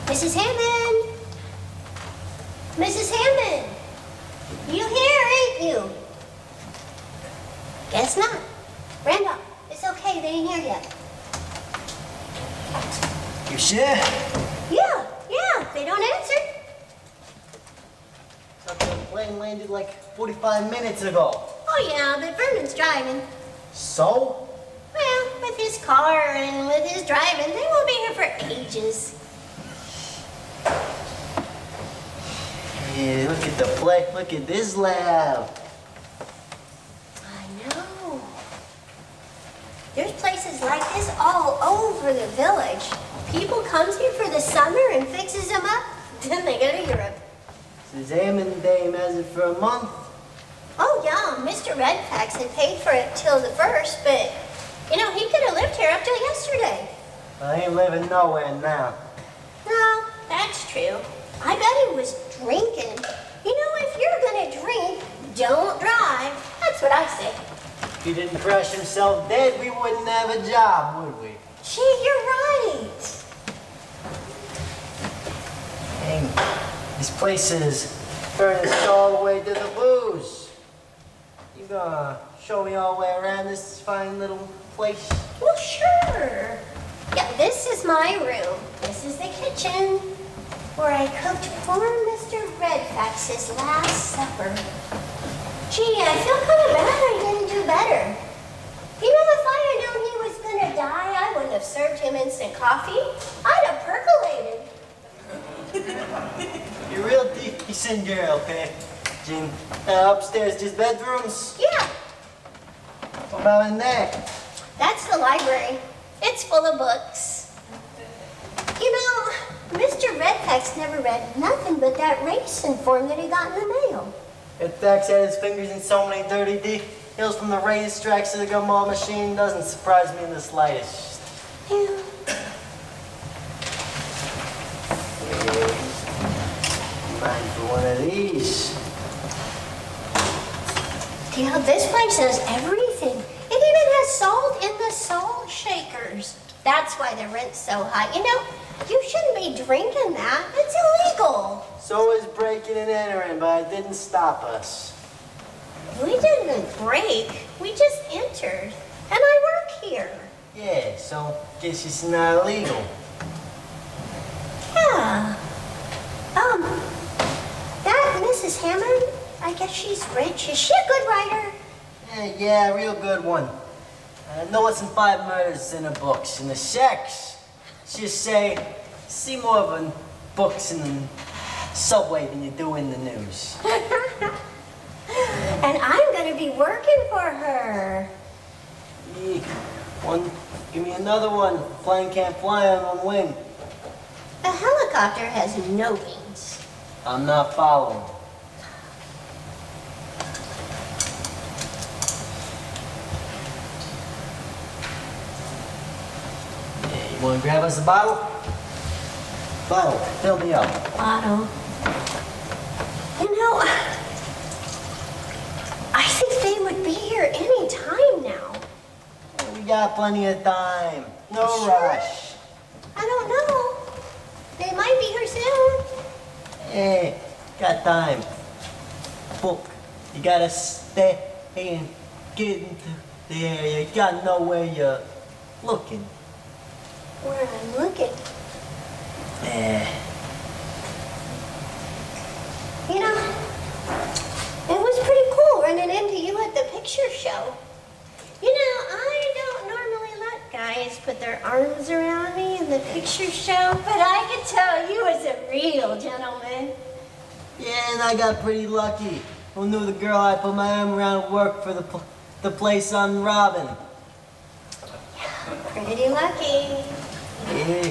Mrs. Hammond! Mrs. Hammond! You here, ain't you? Guess not. Randolph, it's okay, they ain't here yet. You sure? Yeah, they don't answer. Thought the plane landed like 45 minutes ago. Oh yeah, but Vernon's driving. So? Well, with his car and with his driving, they won't be here for ages. Yeah, look at the play. Look at this lab. I know. There's places like this all over the village. People comes here for the summer and fixes them up, then they go to Europe. This Hammond dame has it for a month. Oh yeah, Mr. Redfax had paid for it till the 1st, but you know, he could have lived here up till yesterday. I ain't living nowhere now. No, that's true. I bet he was drinking. You know, if you're gonna drink, don't drive. That's what I say. If he didn't crash himself dead, we wouldn't have a job, would we? Gee, you're right. Dang, this place is furnished all the way to the booze. You gonna show me all the way around this fine little place? Well, sure. Yeah, this is my room. This is the kitchen, where I cooked poor Mr. Redfax's last supper. Gee, I feel kind of bad I didn't do better. You know, if I had known he was gonna die, I wouldn't have served him instant coffee. I'd have percolated. You're a real decent girl, okay? Jean, upstairs, just bedrooms? Yeah, What about in there? that's the library. It's full of books. You know, Mr. Redfax never read nothing but that racing form that he got in the mail. Redfax had his fingers in so many dirty deals from the racetracks to the gumball machine. Doesn't surprise me in the slightest. Yeah. Mine for one of these. Yeah, this place has everything. It even has salt in the salt shakers. That's why the rent's so high. You know, you shouldn't be drinking that. It's illegal. So is breaking and entering, but it didn't stop us. We didn't break. We just entered. And I work here. Yeah, so guess it's not illegal. Yeah. That Mrs. Hammond, I guess she's rich. Is she a good writer? Yeah, real good one. No less than 5 murders in her books. And the sex, just say, see more of her books in the subway than you do in the news. And I'm going to be working for her. Give me another one. Plane can't fly on one wing. A helicopter has no wings. I'm not following. Yeah, you want to grab us a bottle? Bottle, fill me up. Otto. You know, I think they would be here any time now. We got plenty of time. No Sure? rush. I don't know. They might be here soon. Hey, got time. Book. You gotta stay and get into the area. You gotta know where you're looking. where I'm looking. You know, it was pretty cool running into you at the picture show. You know, I don't normally let guys put their arms around me in the picture show, but I could tell you was a real gentleman. Yeah, and I got pretty lucky. Who knew the girl I put my arm around worked for the place I'm robbing? Pretty lucky. Yeah.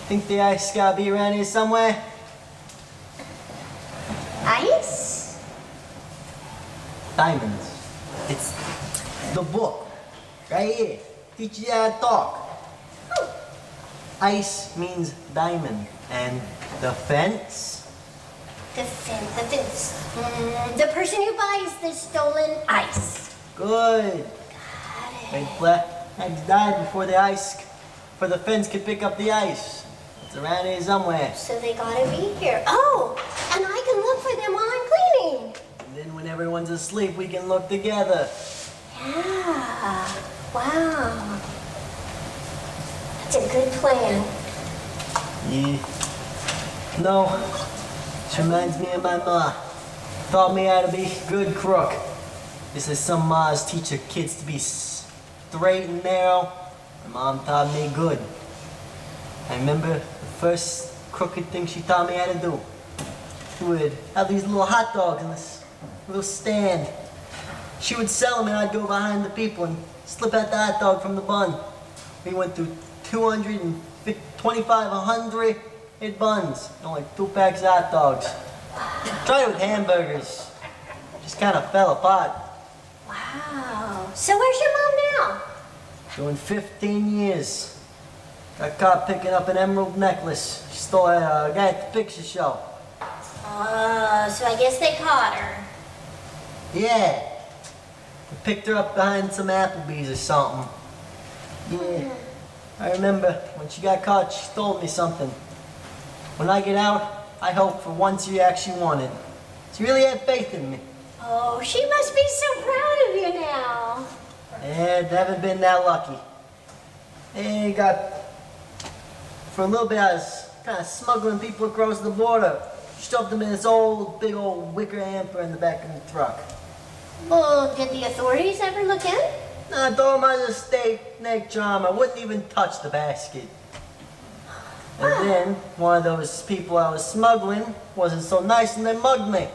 Think the ice gotta be around here somewhere? Ice? Diamonds. It's the book. Right here. Teach you how to talk. Oh. Ice means diamond. And the fence? The fence. The person who buys the stolen ice. Good. Got Big it. Flatheads died before the fence could pick up the ice. It's around here somewhere. So they gotta be here. Oh, and I can look for them while I'm cleaning. And then when everyone's asleep, we can look together. Yeah. Wow. That's a good plan. Yeah. No. This reminds me of my ma. Taught me how to be a good crook. This is some ma's teach their kids to be straight and narrow. My mom taught me good. I remember the first crooked thing she taught me how to do. She would have these little hot dogs in this little stand. She would sell them and I'd go behind the people and slip out the hot dog from the bun. We went through 225, 100 buns, and only 2 packs of hot dogs. Tried it with hamburgers. Just kind of fell apart. Wow. So where's your mom now? Doing 15 years. Got caught picking up an emerald necklace. She stole a guy at the picture show. Oh, so I guess they caught her. Yeah. I picked her up behind some Applebee's or something. Yeah. I remember when she got caught, she told me something. When I get out, I hope for once you actually wanted. She really had faith in me. Oh, she must be so proud of you now. And haven't been that lucky. And for a little bit I was kind of smuggling people across the border. Shoved them in this big old wicker hamper in the back of the truck. Well, did the authorities ever look in? No, I told them I was a snake charmer. I wouldn't even touch the basket. And then one of those people I was smuggling wasn't so nice and they mugged me.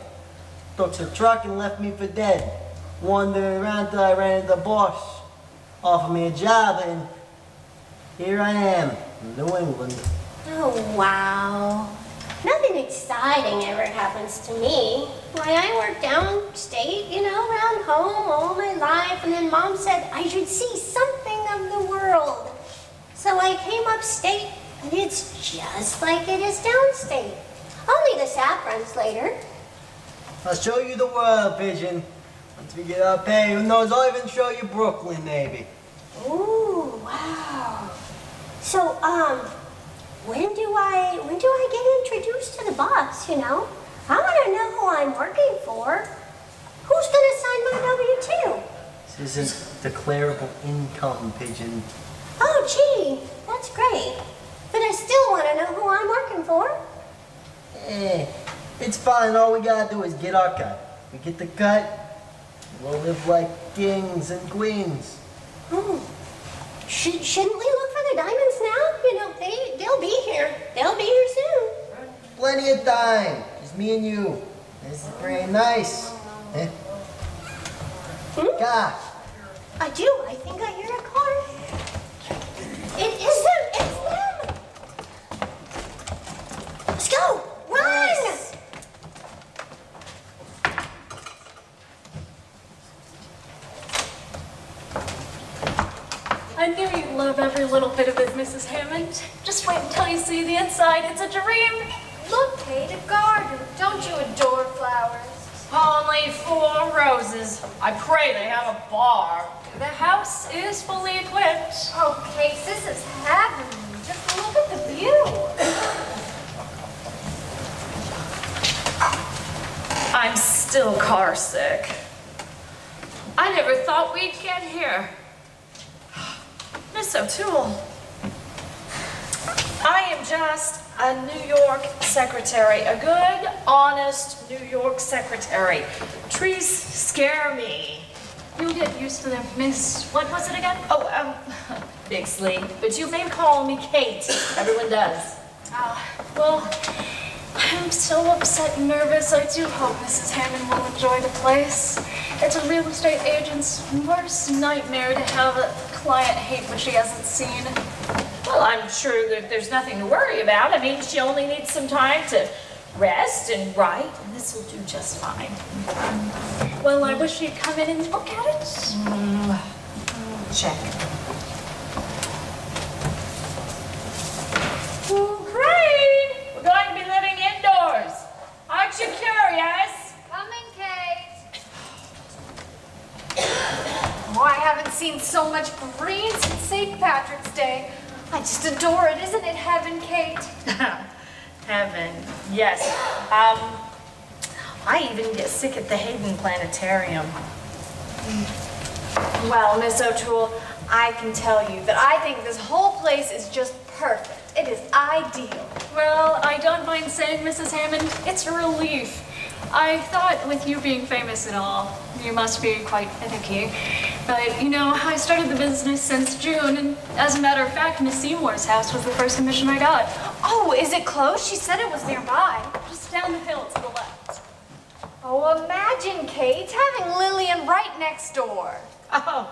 Took the truck and left me for dead. Wandered around till I ran into the boss. Offered me a job and here I am, in New England. Oh, wow. Nothing exciting ever happens to me. Why, I worked downstate, you know, around home all my life, and then Mom said I should see something of the world. So I came upstate, and it's just like it is downstate. Only the sap runs later. I'll show you the world, Pigeon. Once we get our pay, who knows, I'll even show you Brooklyn, maybe. Ooh, wow. So, when do I get introduced to the boss, you know? I want to know who I'm working for. Who's going to sign my W-2? This isn't declarable income, Pigeon. Oh, gee, that's great. But I still want to know who I'm working for. It's fine. All we gotta do is get our cut. We get the cut, we'll live like kings and queens. Oh. Shouldn't we look for the diamonds now? You know, they'll be here. They'll be here soon. Plenty of time. Just me and you. This is pretty nice. Eh? Car. I do. I think I hear a car. It is them. It's them. Let's go. Run. Nice. I knew you'd love every little bit of it, Mrs. Hammond. Just wait until you see the inside. It's a dream. Look, Kate, a garden. Don't you adore flowers? Only 4 roses. I pray they have a bar. The house is fully equipped. Oh, Kate, this is heaven. Just look at the view. I'm still car sick. I never thought we'd get here. Miss O'Toole, I am just a New York secretary, a good, honest New York secretary. Trees scare me. You'll get used to them, Miss. What was it again? Oh, Bixley, but you may call me Kate. Everyone does. Well, I'm so upset and nervous. I do hope Mrs. Hammond will enjoy the place. It's a real estate agent's worst nightmare to have a client hate what she hasn't seen. Well, I'm sure that there's nothing to worry about. I mean, she only needs some time to rest and write, and this will do just fine. Well, I wish you'd come in and look at it. Check. Ooh, great! We're going to be living indoors. Aren't you curious? Coming, Kate. Oh, I haven't seen so much green since St. Patrick's Day. I just adore it. Isn't it heaven, Kate? Heaven, yes. I even get sick at the Hayden Planetarium. Well, Miss O'Toole, I can tell you that I think this whole place is just perfect. It is ideal. Well, I don't mind saying, Mrs. Hammond, it's a relief. I thought with you being famous and all, you must be quite finicky. But, you know, I started the business since June, and as a matter of fact, Miss Seymour's house was the first commission I got. Oh, is it close? She said it was nearby. Just down the hill to the left. Oh, imagine, Kate, having Lillian right next door. Oh,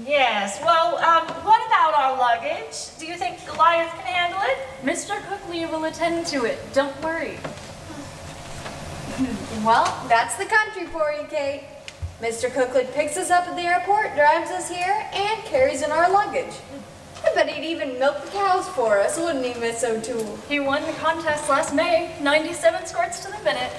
yes. Well, what about our luggage? Do you think Goliath can handle it? Mr. Cookley will attend to it. Don't worry. Well, that's the country for you, Kate. Mr. Cookley picks us up at the airport, drives us here, and carries in our luggage. I bet he'd even milk the cows for us, wouldn't he, Miss O'Toole? He won the contest last May, 97 squirts to the minute.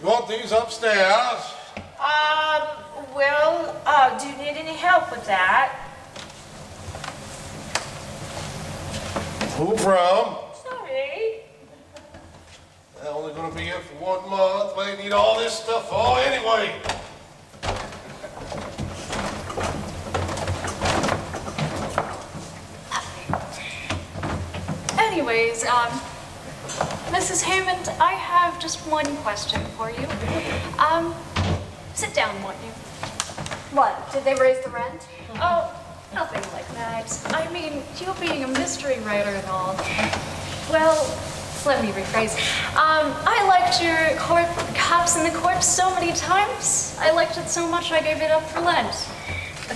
You want these upstairs? Well, do you need any help with that? Who from? Sorry. They're only going to be here for 1 month. What do they need all this stuff for anyway? Anyways, Mrs. Hammond, I have just one question for you. Sit down, won't you? What, did they raise the rent? Oh, nothing like that. I mean, you being a mystery writer and all. Well, let me rephrase. I liked your Cops in the Corpse so many times. I liked it so much I gave it up for Lent.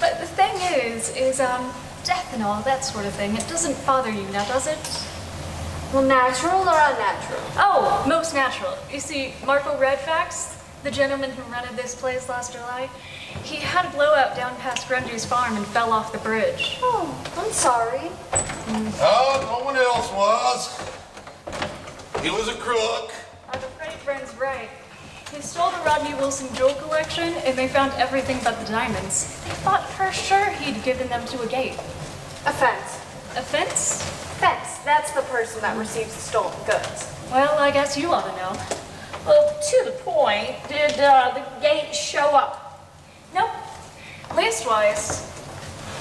But the thing is death and all, that sort of thing, it doesn't bother you now, does it? Well, natural or unnatural? Oh, most natural. You see, Marco Redfax, the gentleman who rented this place last July, he had a blowout down past Grundy's farm and fell off the bridge. Oh, I'm sorry. Oh, no one else was. He was a crook. I'm afraid Bren's right. He stole the Rodney Wilson jewel collection, and they found everything but the diamonds. They thought for sure he'd given them to a gate. Offense. Offense? Fence, that's the person that receives the stolen goods. Well, I guess you ought to know. Well, to the point, did the gate show up? Nope. Leastwise,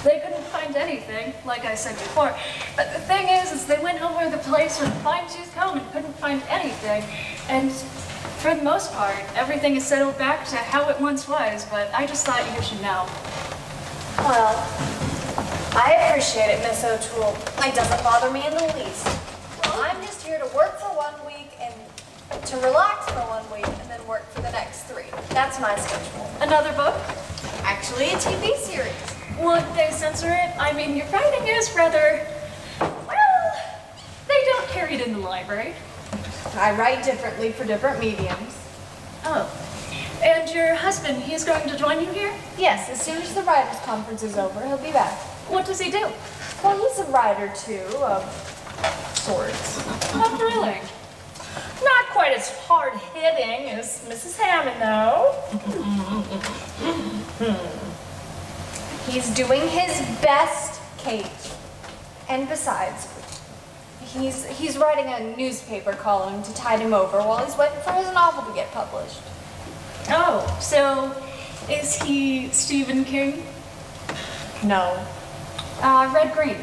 they couldn't find anything, like I said before. But the thing is they went over the place with a fine-tooth comb and couldn't find anything. And for the most part, everything is settled back to how it once was, but I just thought you should know. Well, I appreciate it, Miss O'Toole. It doesn't bother me in the least. Well, I'm just here to work for 1 week and to relax for 1 week and then work for the next 3. That's my schedule. Another book? Actually, a TV series. Would they censor it? I mean, your writing is rather... well, they don't carry it in the library. I write differently for different mediums. Oh. And your husband, he's going to join you here? Yes, as soon as the writers' conference is over, he'll be back. What does he do? Well, he's a writer, too, of sorts. Oh, really? Not quite as hard-hitting as Mrs. Hammond, though. He's doing his best, Kate. And besides, he's writing a newspaper column to tide him over while he's waiting for his novel to get published. Oh, so is he Stephen King? No. Red green.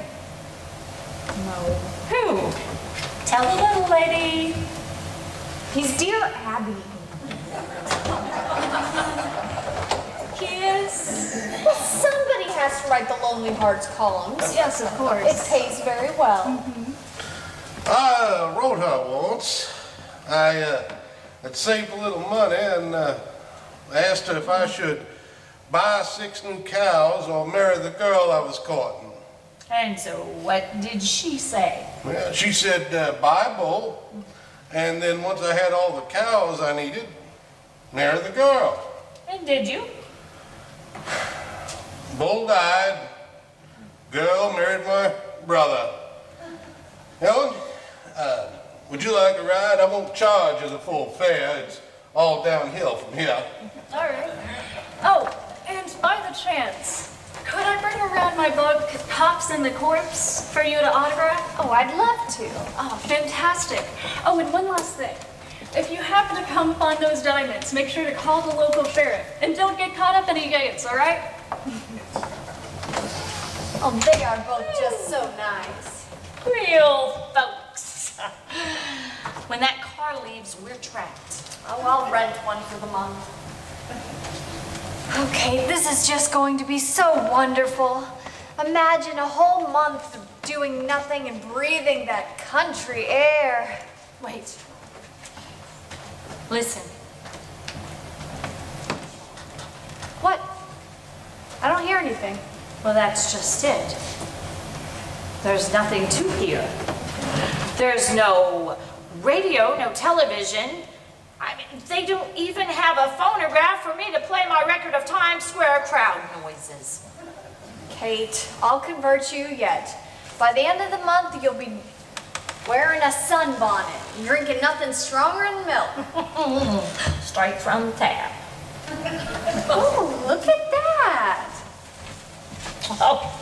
No. Who? Tell the little lady. He's Dear Abby. Kiss. Well, somebody has to write the Lonely Hearts columns. Yes, of course. It pays very well. I wrote her once. I had saved a little money and asked her if I should buy 6 new cows or marry the girl I was courting. And so what did she say? Well, she said, buy both, and then once I had all the cows I needed, marry the girl. And did you? Bull died, girl married my brother. Helen, would you like a ride? I won't charge you the full fare. It's all downhill from here. All right. Oh, and by the chance, could I bring around my book, Cops and the Corpse, for you to autograph? Oh, I'd love to. Oh, fantastic. Oh, and one last thing. If you happen to come upon those diamonds, make sure to call the local sheriff. And don't get caught up in any gates, all right? Oh, they are both just so nice. Real folks. When that car leaves, we're trapped. Oh, I'll rent one for the month. Okay, this is just going to be so wonderful. Imagine a whole month of doing nothing and breathing that country air. Wait. Listen. What? I don't hear anything. Well, that's just it. There's nothing to hear. There's no radio, no television. I mean, they don't even have a phonograph for me to play my record of Times Square crowd noises. Kate, I'll convert you yet. By the end of the month, you'll be wearing a sunbonnet and drinking nothing stronger than milk. Straight from the tap. Oh, look at that. Oh.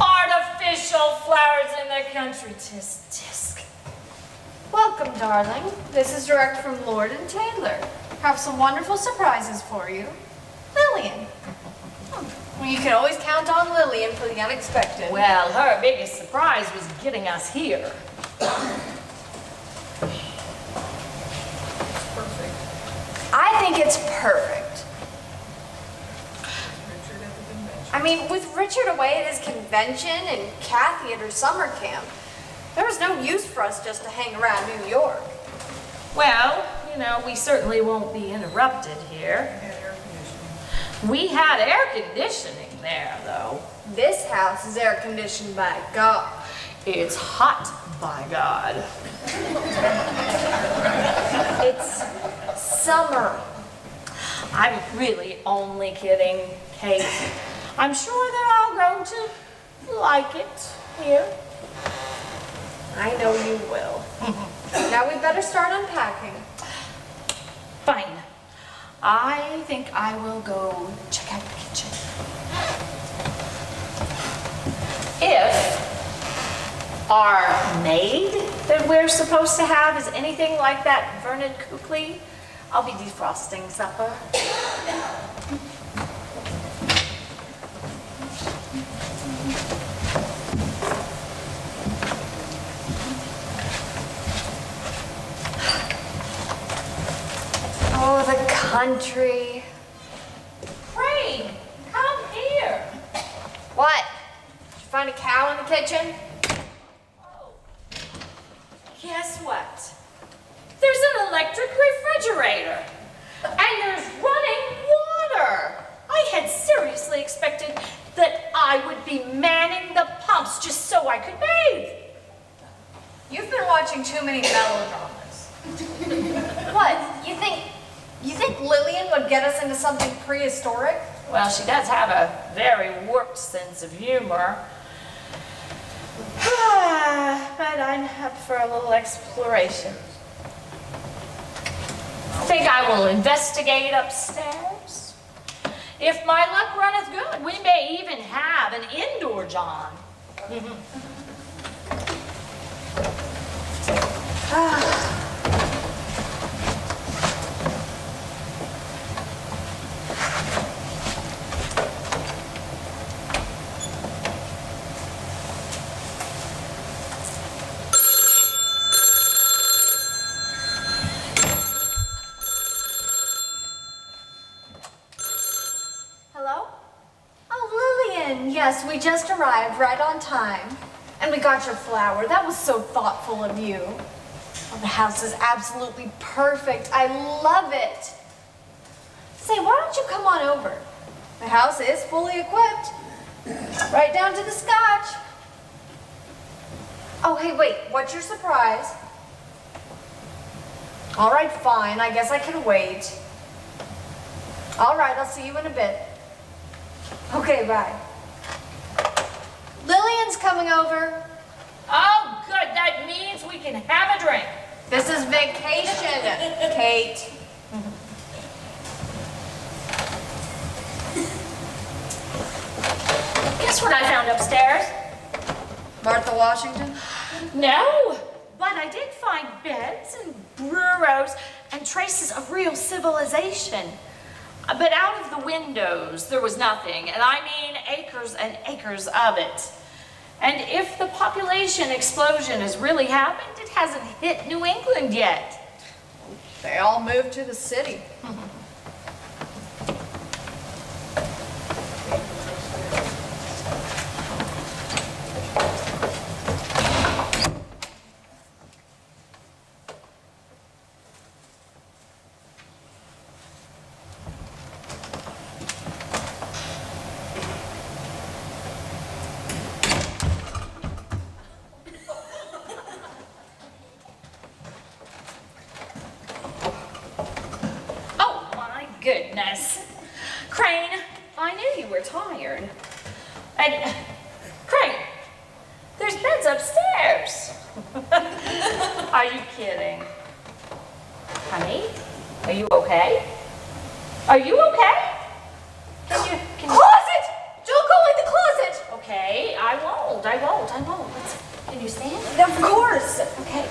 Artificial flowers in the country. Tisk, tisk. Welcome, darling. This is direct from Lord and Taylor. Have some wonderful surprises for you. Lillian. Well, you can always count on Lillian for the unexpected. Well, her biggest surprise was getting us here. I think it's perfect. I mean, with Richard away at his convention and Kathy at her summer camp, there was no use for us just to hang around New York. Well, you know, we certainly won't be interrupted here. We had air conditioning there, though. This house is air conditioned by God. It's hot, by God. It's summer. I'm really only kidding, Kate. I'm sure they're all going to like it here. I know you will. Now we better start unpacking. Fine. I think I will go check out the kitchen. If our maid that we're supposed to have is anything like that Vernon Cooley, I'll be defrosting supper. Oh, the country. Crane, come here. What? Did you find a cow in the kitchen? Oh. Guess what? There's an electric refrigerator. And there's running water. I had seriously expected that I would be manning the pumps just so I could bathe. You've been watching too many melodramas. What? You think Lillian would get us into something prehistoric? Well, she does have a very warped sense of humor. But I'm up for a little exploration. Think I will investigate upstairs? If my luck runneth good, we may even have an indoor John. Yes, we just arrived right on time. And we got your flower. That was so thoughtful of you. Oh, the house is absolutely perfect. I love it. Say, why don't you come on over? The house is fully equipped. Right down to the scotch. Oh, hey, wait. What's your surprise? All right, fine. I guess I can wait. All right, I'll see you in a bit. Okay, bye. Lillian's coming over. Oh, good. That means we can have a drink. This is vacation, Kate. Guess what I found upstairs? Martha Washington? No, but I did find beds and bureaus and traces of real civilization. But out of the windows, there was nothing, and I mean acres and acres of it. And if the population explosion has really happened, it hasn't hit New England yet. They all moved to the city. Goodness. Crane, I knew you were tired. And, Crane, there's beds upstairs. Are you kidding? Honey, are you okay? Are you okay? Can you... Closet! Don't go in the closet! Okay, I won't. Can you stand? Of course. Okay.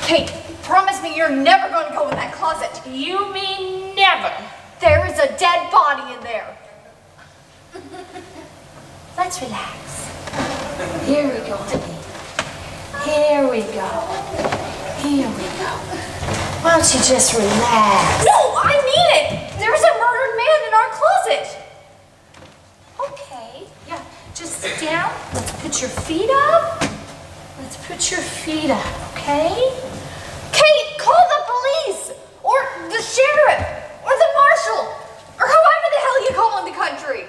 Kate, promise me you're never going to go in that closet. You mean never? There is a dead body in there. Let's relax. Here we go, honey. Here we go. Here we go. Why don't you just relax? No, I mean it. There's a murdered man in our closet. Okay. Yeah, just sit down. Let's put your feet up. Let's put your feet up, okay? Kate, call the police! Or the sheriff! Or the marshal! Or whoever the hell you call in the country!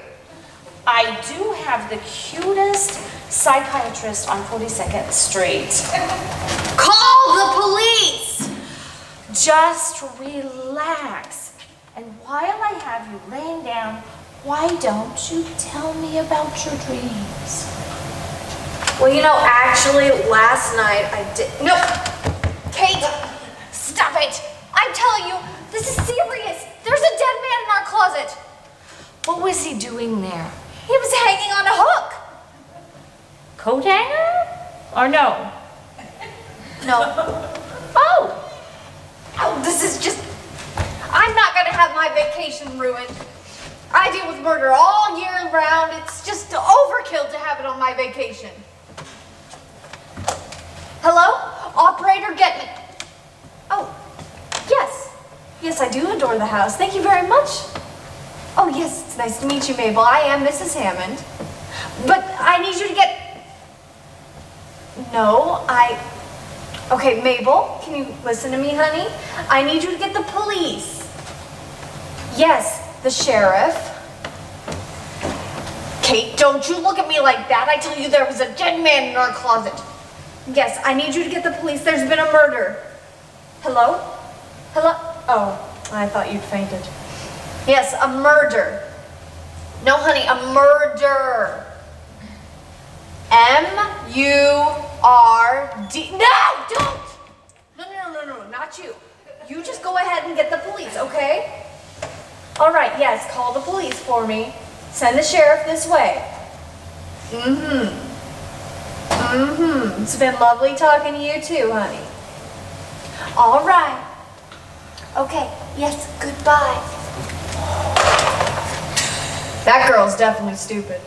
I do have the cutest psychiatrist on 42nd Street. Call the police! Just relax. And while I have you laying down, why don't you tell me about your dreams? Well, you know, actually, last night I did... No! Kate! Stop it! I'm telling you, this is serious! There's a dead man in our closet! What was he doing there? He was hanging on a hook! Coat hanger? Or no? No. Oh! Oh, this is just... I'm not gonna have my vacation ruined. I deal with murder all year round. It's just overkill to have it on my vacation. Hello? Operator, get me. Oh, yes. Yes, I do adore the house. Thank you very much. Oh, yes, it's nice to meet you, Mabel. I am Mrs. Hammond. But I need you to get... No, Okay, Mabel, can you listen to me, honey? I need you to get the police. Yes, the sheriff. Kate, don't you look at me like that. I tell you there was a dead man in our closet. Yes, I need you to get the police. There's been a murder. Hello? Hello? Oh, I thought you'd fainted. Yes, a murder. No, honey, a murder. M-U-R-D. No, don't! No, not you. You just go ahead and get the police, okay? All right, yes, call the police for me. Send the sheriff this way. It's been lovely talking to you too, honey. All right. Okay, yes, goodbye. That girl's definitely stupid.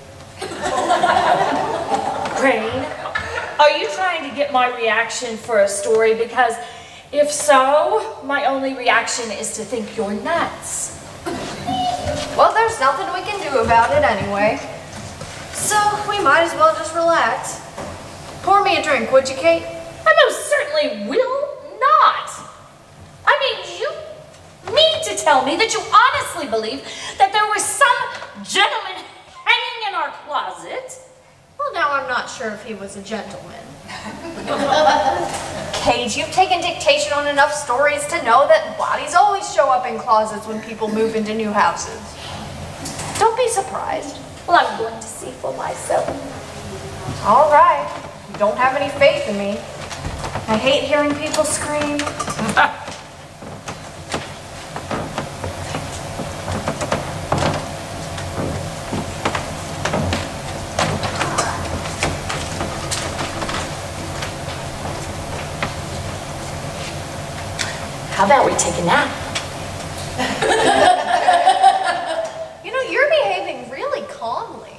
Crane, are you trying to get my reaction for a story? Because if so, my only reaction is to think you're nuts. Well, there's nothing we can do about it anyway. So we might as well just relax. Pour me a drink, would you, Kate? I most certainly will not. I mean, you mean to tell me that you honestly believe that there was some gentleman hanging in our closet? Well, now I'm not sure if he was a gentleman. Kate, you've taken dictation on enough stories to know that bodies always show up in closets when people move into new houses. Don't be surprised. Well, I'm going to see for myself. All right. You don't have any faith in me. I hate hearing people scream. How about we take a nap? You know, you're behaving really calmly.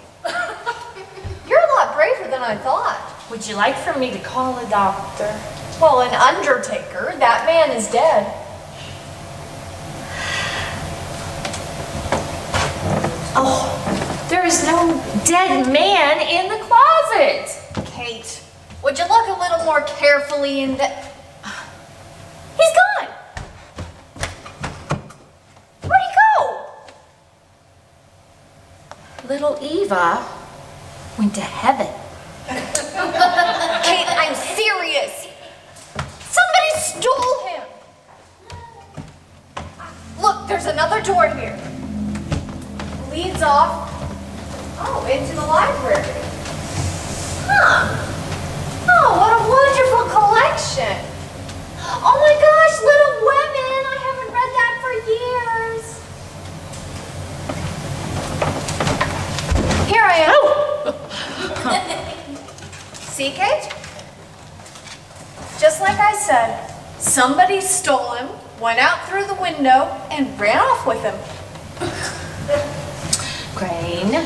You're a lot braver than I thought. Would you like for me to call a doctor? Well, an undertaker. That man is dead. Oh, there is no dead man in the closet. Kate, would you look a little more carefully in the... He's gone. Where'd he go? Little Eva went to heaven. Kate, I'm serious. Somebody stole him. Look, there's another door here. Leads off, into the library. Huh. Oh, what a wonderful collection. Oh my gosh, Little Women. I haven't read that for years. Here I am. Oh! See, Kate? Just like I said, somebody stole him, went out through the window, and ran off with him. Crane,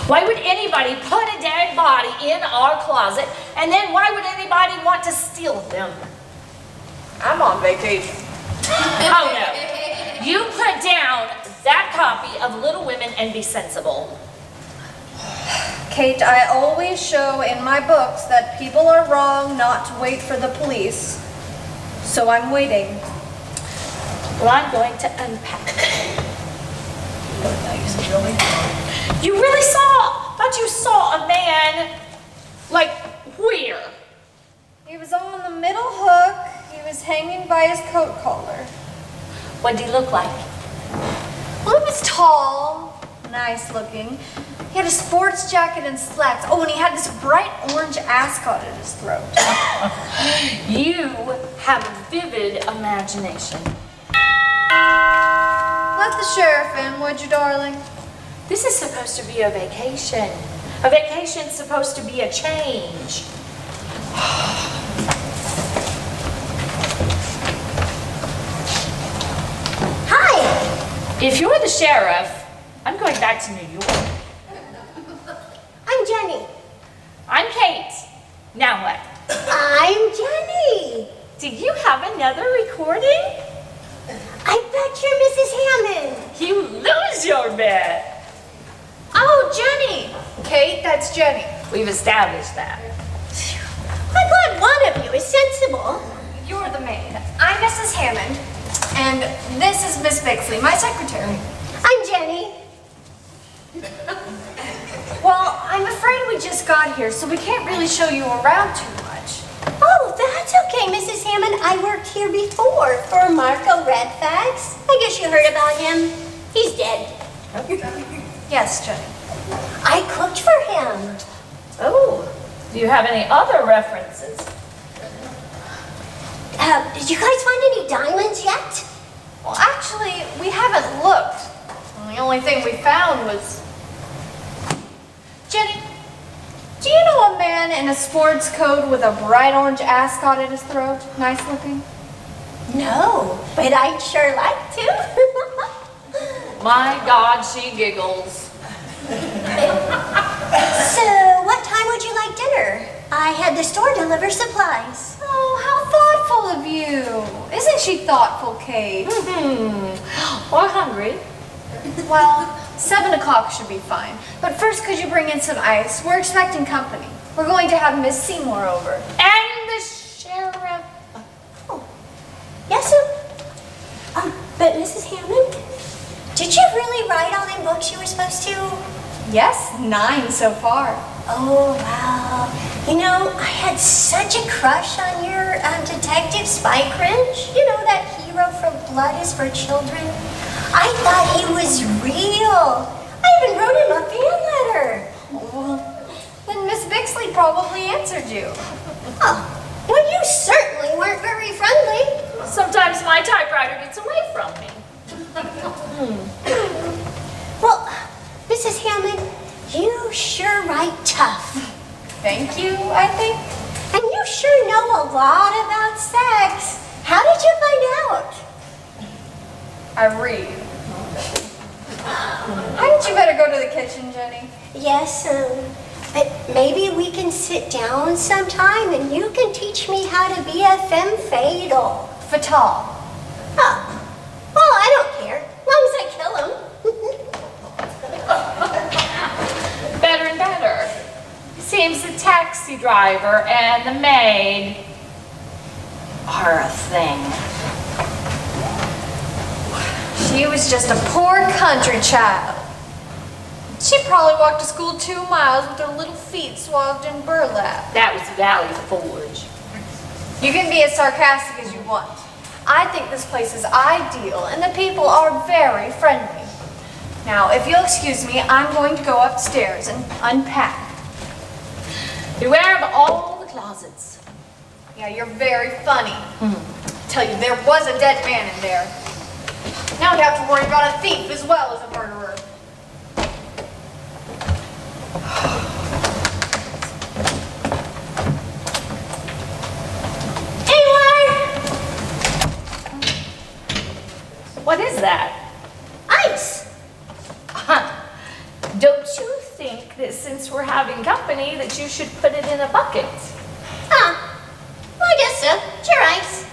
why would anybody put a dead body in our closet, and then why would anybody want to steal them? I'm on vacation. Oh no, you put down that copy of Little Women and be sensible. Kate, I always show in my books that people are wrong not to wait for the police. So I'm waiting. Well, I'm going to unpack. You really thought you saw a man, like, where? He was on the middle hook. He was hanging by his coat collar. What did he look like? Well, he was tall, nice looking. He had a sports jacket and slacks. Oh, and he had this bright orange ascot in his throat. You have a vivid imagination. Let the sheriff in, would you, darling? This is supposed to be a vacation. A vacation's supposed to be a change. Hi! If you're the sheriff, I'm going back to New York. I'm Jenny. I'm Kate. Now what? I'm Jenny. Do you have another recording? I bet you're Mrs. Hammond. You lose your bet. Oh, Jenny. Kate, that's Jenny. We've established that. I'm glad one of you is sensible. You're the maid. I'm Mrs. Hammond. And this is Miss Bixley, my secretary. I'm Jenny. Well, I'm afraid we just got here, so we can't really show you around too much. Oh, that's okay, Mrs. Hammond. I worked here before for Marco Redfax. I guess you heard about him. He's dead. Yes, Jenny. I cooked for him. Oh, do you have any other references? Did you guys find any diamonds yet? Well, actually, we haven't looked. The only thing we found was... Jenny, do you know a man in a sports coat with a bright orange ascot in his throat? Nice looking? No, but I'd sure like to. My God, she giggles. So, what time would you like dinner? I had the store deliver supplies. Oh, how thoughtful of you. Isn't she thoughtful, Kate? We're hungry. Well, 7 o'clock should be fine. But first, could you bring in some ice? We're expecting company. We're going to have Miss Seymour over. And the sheriff. Oh, yes, sir. But Mrs. Hammond, did you really write all them books you were supposed to? Yes, 9 so far. Oh, wow. You know, I had such a crush on your Detective Spike Wrench. You know, that hero from Blood is for Children. I thought he was real. I even wrote him a fan letter. Oh, then Miss Bixley probably answered you. Oh, well, you certainly weren't very friendly. Sometimes my typewriter gets away from me. Well, Mrs. Hammond, you sure write tough. Thank you, I think. And you sure know a lot about sex. How did you find out? I read. Hadn't you better go to the kitchen, Jenny? Yes, but maybe we can sit down sometime and you can teach me how to be a femme fatale. Fatal. Oh, well, I don't care, as long as I kill him. Better and better. Seems the taxi driver and the maid are a thing. She was just a poor country child. She probably walked to school 2 miles with her little feet swathed in burlap. That was Valley Forge. You can be as sarcastic as you want. I think this place is ideal and the people are very friendly. Now, if you'll excuse me, I'm going to go upstairs and unpack. Beware of all the closets. Yeah, you're very funny. I tell you, there was a dead man in there. Now we have to worry about a thief as well as a murderer. What is that? Ice. Don't you think that since we're having company that you should put it in a bucket? Huh. Well, I guess so. Sure, ice.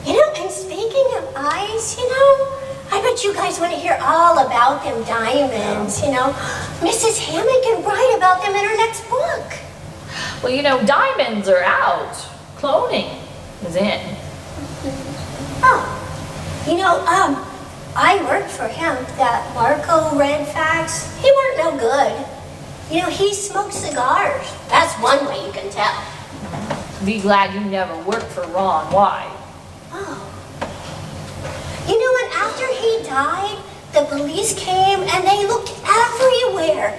You know, and speaking of ice, you know, I bet you guys want to hear all about them diamonds, you know. Mrs. Hammond can write about them in her next book. Well, you know, diamonds are out. Cloning is in. Oh, you know, I worked for him, that Marco Redfax. He weren't no good. You know, he smoked cigars. That's one way you can tell. Be glad you never worked for Ron. Why? Oh. You know, and after he died, the police came and they looked everywhere.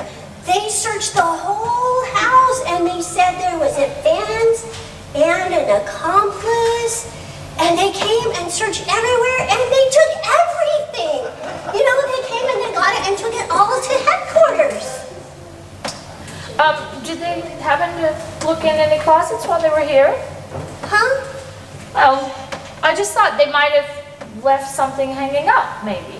They searched the whole house and they said there was advance and an accomplice. And they came and searched everywhere and they took everything. You know, they came and they got it and took it all to headquarters. Did they happen to look in any closets while they were here? Huh? Well, I just thought they might have left something hanging up, maybe.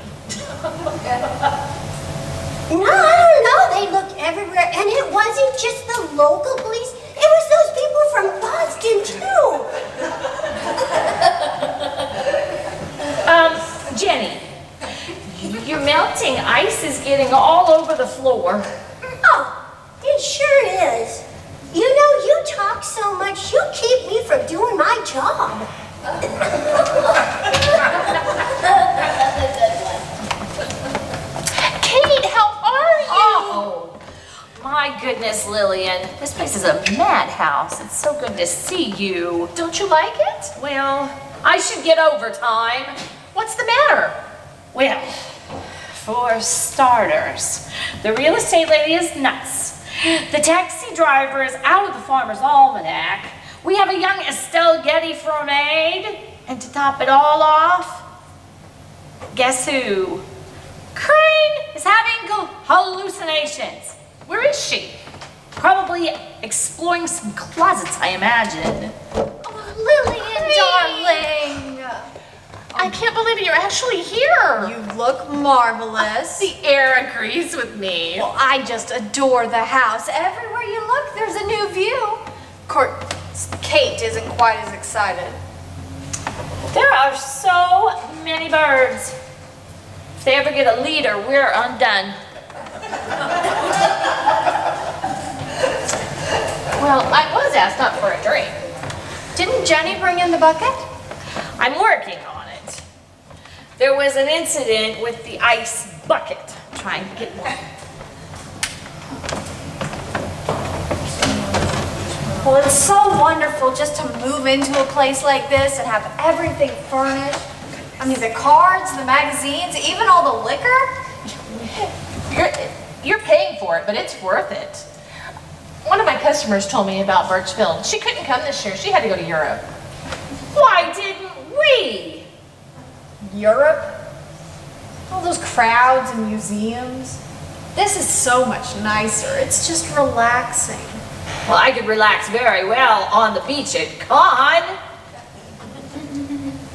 No, I don't know. They looked everywhere. And it wasn't just the local police. It was those people from Boston, too. Jenny, your melting ice is getting all over the floor. Oh, it sure is. You know, you talk so much, you keep me from doing my job. Kate, how are you? Oh, my goodness, Lillian. This place is a madhouse. It's so good to see you. Don't you like it? Well, I should get overtime. What's the matter? Well, for starters, the real estate lady is nuts. The taxi driver is out of the Farmer's Almanac. We have a young Estelle Getty for a maid. And to top it all off, guess who? Crane is having hallucinations. Where is she? Probably exploring some closets, I imagine. Oh, Lillian, darling. I can't believe you're actually here. You look marvelous. The air agrees with me. Well, I just adore the house. Everywhere you look, there's a new view. Of course, Kate isn't quite as excited. There are so many birds. they ever get a leader, we're undone. Well, I was asked up for a drink. Didn't Jenny bring in the bucket? I'm working on it. There was an incident with the ice bucket trying to get one. Well, it's so wonderful just to move into a place like this and have everything furnished. I mean, the cards, the magazines, even all the liquor. You're paying for it, but it's worth it. One of my customers told me about Birchfield. She couldn't come this year. She had to go to Europe. Why didn't we? Europe? All those crowds and museums. This is so much nicer. It's just relaxing. Well, I could relax very well on the beach at Cannes.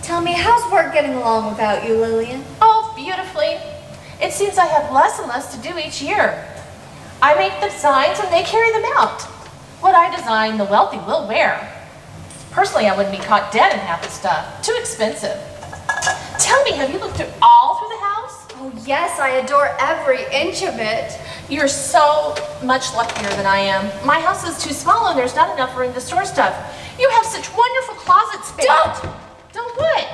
Tell me, how's work getting along without you, Lillian? Oh, beautifully. It seems I have less and less to do each year. I make the designs and they carry them out. What I design, the wealthy will wear. Personally, I wouldn't be caught dead in half the stuff. Too expensive. Tell me, have you looked all through the house? Oh yes, I adore every inch of it. You're so much luckier than I am. My house is too small and there's not enough room to store stuff. You have such wonderful closet space. Don't what?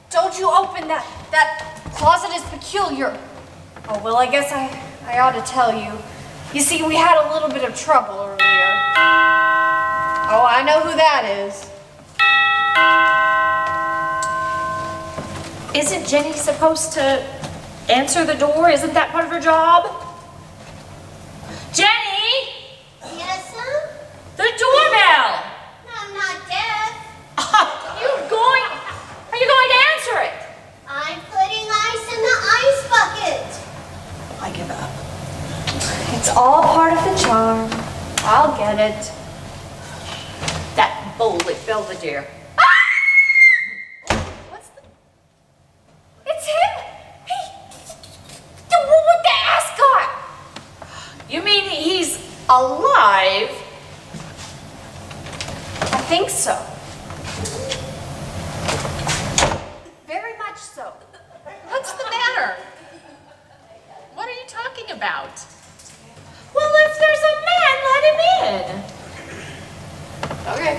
Don't you open that. That closet is peculiar. Oh, well, I guess I ought to tell you. You see, we had a little bit of trouble earlier. Oh, I know who that is. Isn't Jenny supposed to answer the door? Isn't that part of her job? Jenny! Yes, sir? The doorbell! I'm not deaf. Are you going to answer it? I'm putting ice in the ice bucket. I give up. It's all part of the charm. I'll get it. That boldly Belvedere. What's the... It's him! What the ascot? You mean he's alive? I think so. Very much so. What's the matter? What are you talking about? Well, if there's a man, let him in. Okay.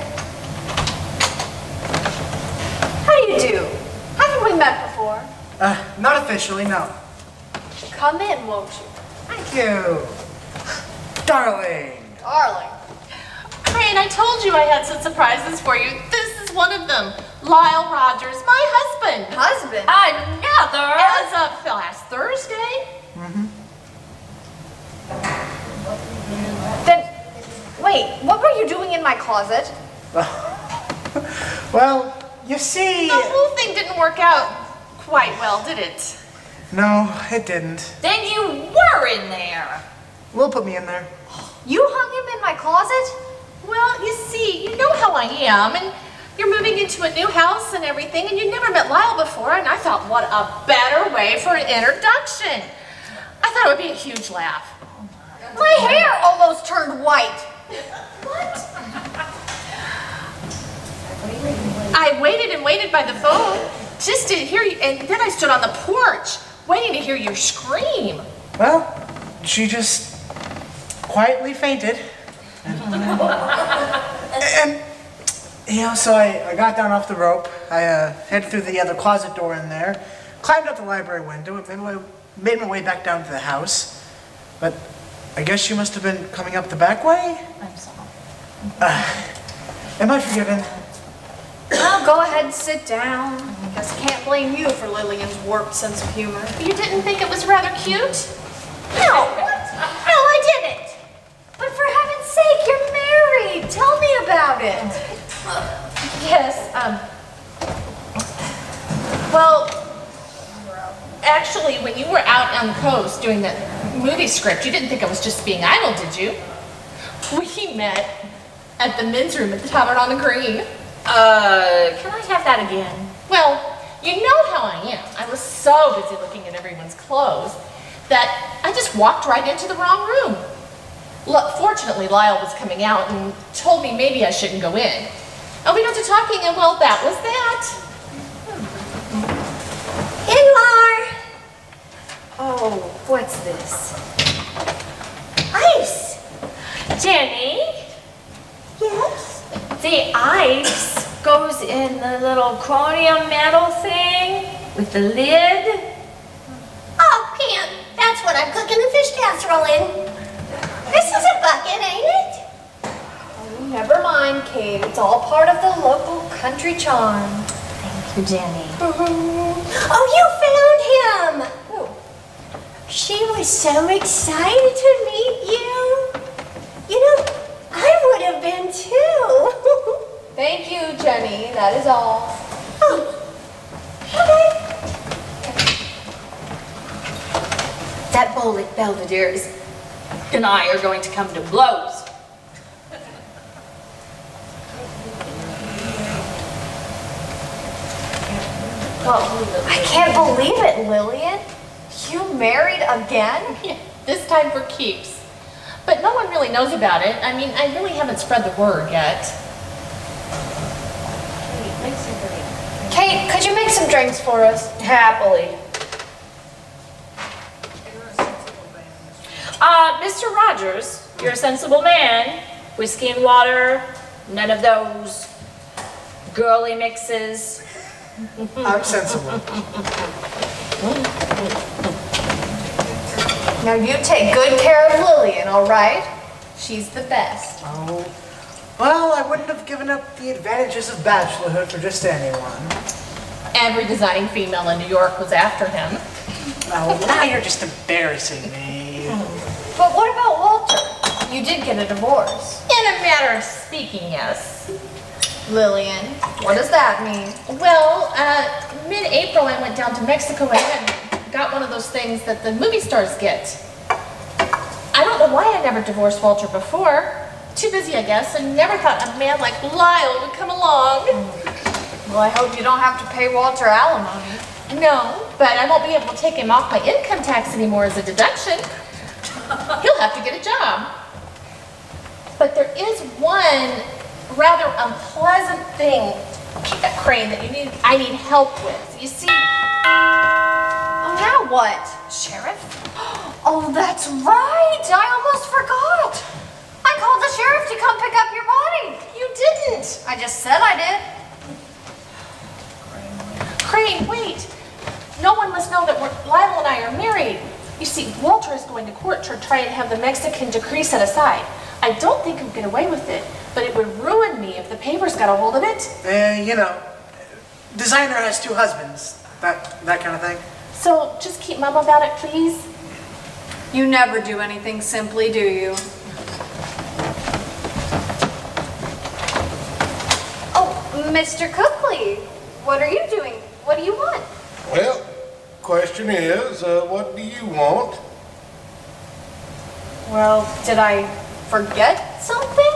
How do you do? Haven't we met before? Not officially, no. Come in, won't you? Thank you. Darling. Darling. Crane, I told you I had some surprises for you. This is one of them. Lyle Rogers, my husband. Husband? Another? As of last Thursday. Then, wait, what were you doing in my closet? Well, you see... The whole thing didn't work out quite well, did it? No, it didn't. Then you were in there. Will put me in there. You hung him in my closet? Well, you see, you know how I am, and you're moving into a new house and everything, and you never met Lyle before, and I thought, what a better way for an introduction. I thought it would be a huge laugh. My hair almost turned white. What? I waited and waited by the phone just to hear you, and then I stood on the porch waiting to hear you scream. Well, she just quietly fainted. And you know, so I got down off the rope. I headed through the other closet door in there, climbed out the library window, and made my way back down to the house. But I guess you must have been coming up the back way? I'm sorry. Am I forgiven? Well, go ahead and sit down. I guess I can't blame you for Lillian's warped sense of humor. You didn't think it was rather cute? No, I didn't. But for heaven's sake, you're married. Tell me about it. Yes, well, actually, when you were out on the coast doing the movie script, you didn't think I was just being idle, did you? We met at the men's room at the Tavern on the Green. Can I have that again? Well, you know how I am. I was so busy looking at everyone's clothes that I just walked right into the wrong room. Fortunately, Lyle was coming out and told me maybe I shouldn't go in. And we got to talking, and well, that was that. Inmar! Oh, what's this? Ice. Jenny, Yes? the ice goes in the little chromium metal thing with the lid. Oh, Pam, that's what I'm cooking the fish casserole in. This is a bucket, ain't it? Oh, never mind, Kate. It's all part of the local country charm. Thank you, Jenny. Oh, you found him! Who? She was so excited to meet you. You know, I would have been too. Thank you, Jenny. That is all. Oh, okay. That bullet Belvedere's and I are going to come to blows. I can't believe it, Lillian. You married again? Yeah, this time for keeps. But no one really knows about it. I mean, I really haven't spread the word yet. Kate, could you make some drinks for us? Happily. Mr. Rogers, you're a sensible man. Whiskey and water, none of those girly mixes. I'm sensible. Now you take good care of Lillian, all right? She's the best. Oh, well, I wouldn't have given up the advantages of bachelorhood for just anyone. Every designing female in New York was after him. Oh, now you're just embarrassing me. But what about Walter? You did get a divorce. In a matter of speaking, yes. Lillian, what does that mean? Well, mid-April I went down to Mexico and got one of those things that the movie stars get. I don't know why I never divorced Walter before. Too busy, I guess, and never thought a man like Lyle would come along. Well, I hope you don't have to pay Walter alimony. No, but I won't be able to take him off my income tax anymore as a deduction. He'll have to get a job. But there is one rather unpleasant thing, Crane, that I need help with. You see... Oh, now what? Sheriff? Oh, that's right. I almost forgot. I called the sheriff to come pick up your body. You didn't. I just said I did. Crane, wait. No one must know that Lyle and I are married. You see, Walter is going to court to try and have the Mexican decree set aside. I don't think he'll get away with it, but it would ruin me if the papers got a hold of it. You know, designer has 2 husbands, that kind of thing. So just keep mum about it, please. You never do anything simply, do you? Oh, Mr. Cookley, what are you doing? What do you want? Well, question is, what do you want? Well, did I forget something?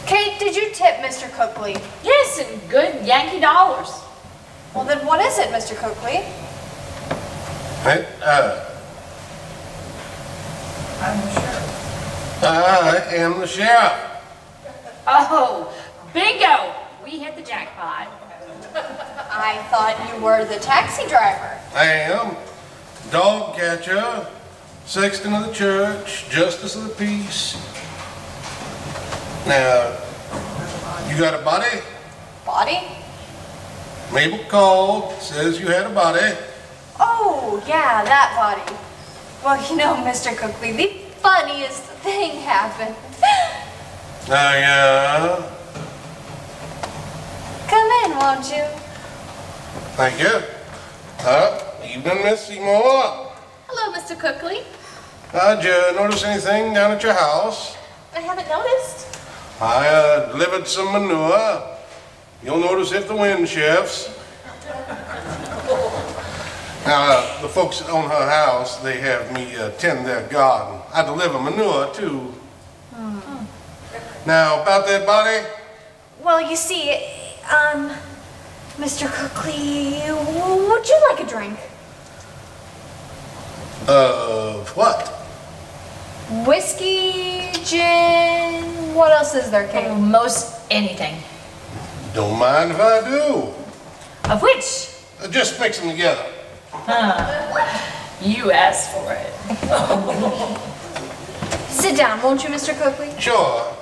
Kate, did you tip Mr. Cookley? Yes, and good Yankee dollars. Well, then what is it, Mr. Cookley? I'm the sheriff. I am the sheriff. Oh, bingo! We hit the jackpot. I thought you were the taxi driver. I am dog catcher, sexton of the church, justice of the peace. Now, you got a body? Body? Mabel called, says you had a body. Oh, yeah, that body. Well, you know, Mr. Cookley, the funniest thing happened. Yeah. Come in, won't you? Thank you. Evening, Miss Seymour. Hello, Mr. Cookley. Did you notice anything down at your house? I haven't noticed. I delivered some manure. You'll notice if the wind shifts. Now, the folks that own her house, they have me tend their garden. I deliver manure, too. Now, about that body? Well, you see, Mr. Cookley, would you like a drink? What? Whiskey, gin, what else is there, Kate? Most anything. Don't mind if I do. Of which? Just mix them together. You asked for it. Sit down, won't you, Mr. Coakley? Sure.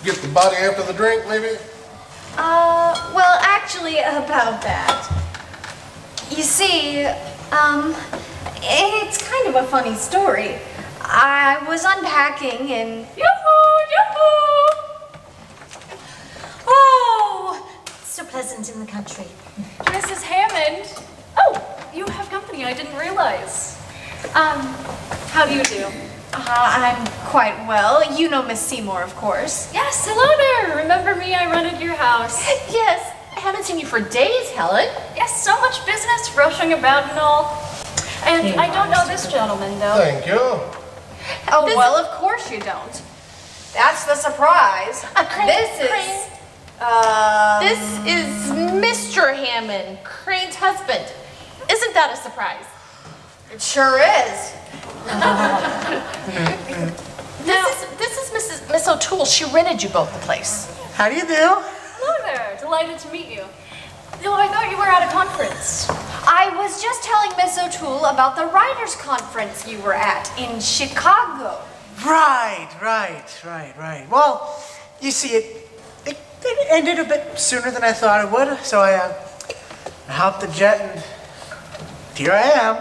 Get the body after the drink, maybe? Well, actually, about that. You see, it's kind of a funny story. I was unpacking and... Yoo-hoo! Yoo-hoo! Oh, so pleasant in the country. Mrs. Hammond. Oh, you have company. I didn't realize. How do you do? I'm quite well. You know Miss Seymour, of course. Yes, hello there. Remember me? I rented your house. Yes, I haven't seen you for days, Helen. Yes, so much business, rushing about and all. And I don't know this gentleman, though. Thank you. Oh, well, of course you don't. That's the surprise. This This is Mr. Hammond, Crane's husband. Isn't that a surprise? It sure is. This is Miss O'Toole. She rented you both the place. How do you do? Hello there. Delighted to meet you. No, I thought you were at a conference. I was just telling Miss O'Toole about the writers' conference you were at in Chicago. Right. Well, you see, it ended a bit sooner than I thought it would, so I hopped the jet and here I am.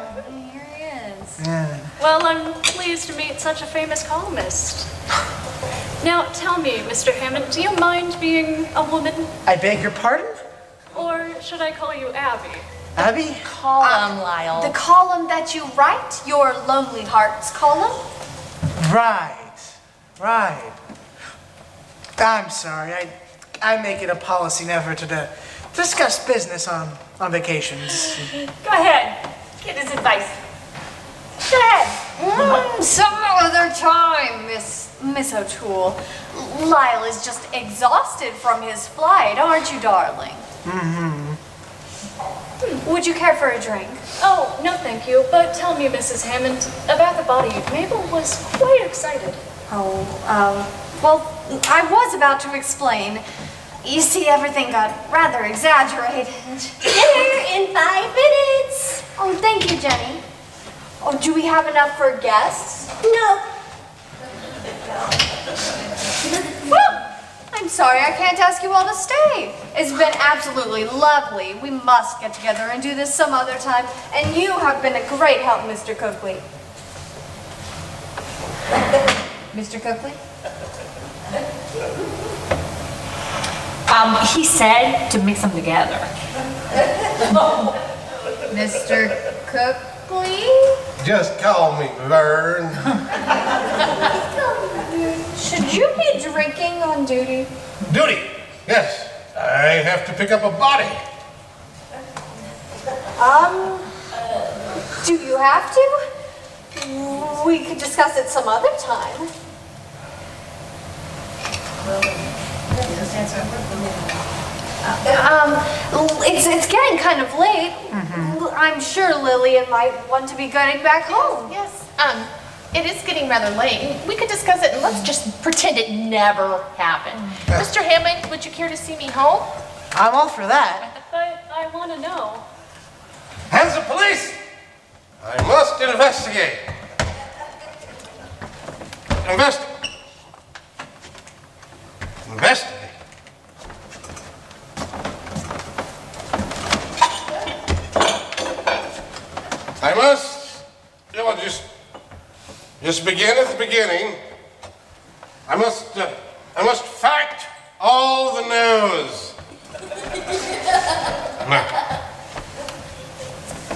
Here he is. Yeah. Well, I'm pleased to meet such a famous columnist. Now, tell me, Mr. Hammond, do you mind being a woman? I beg your pardon? Or should I call you Abby? Abby? Call him, Lyle. The column that you write, your Lonely Hearts column? Right. I'm sorry. I make it a policy never to discuss business on vacations. Go ahead. Get his advice. Go ahead. Some other time, Miss O'Toole. Lyle is just exhausted from his flight, aren't you, darling? Would you care for a drink? Oh, no thank you. But tell me, Mrs. Hammond, about the body. Mabel was quite excited. Well, I was about to explain. You see, everything got rather exaggerated. Dinner in 5 minutes. Oh, thank you, Jenny. Oh, do we have enough for guests? No. Well, I'm sorry, I can't ask you all to stay. It's been absolutely lovely. We must get together and do this some other time. And you have been a great help, Mr. Coakley. Mr. Coakley? He said to mix them together. Mr. Coakley? Just call me Vern. Should you be drinking on duty? Duty. Yes. I have to pick up a body. Do you have to? We could discuss it some other time. It's getting kind of late. I'm sure Lillian might want to be getting back home. Yes, it is getting rather late. We could discuss it and let's just pretend it never happened. Mr. Hammond, would you care to see me home? I'm all for that. But I want to know. Hands of police! I must investigate. Investigate. I must, just begin at the beginning. I must fact all the news.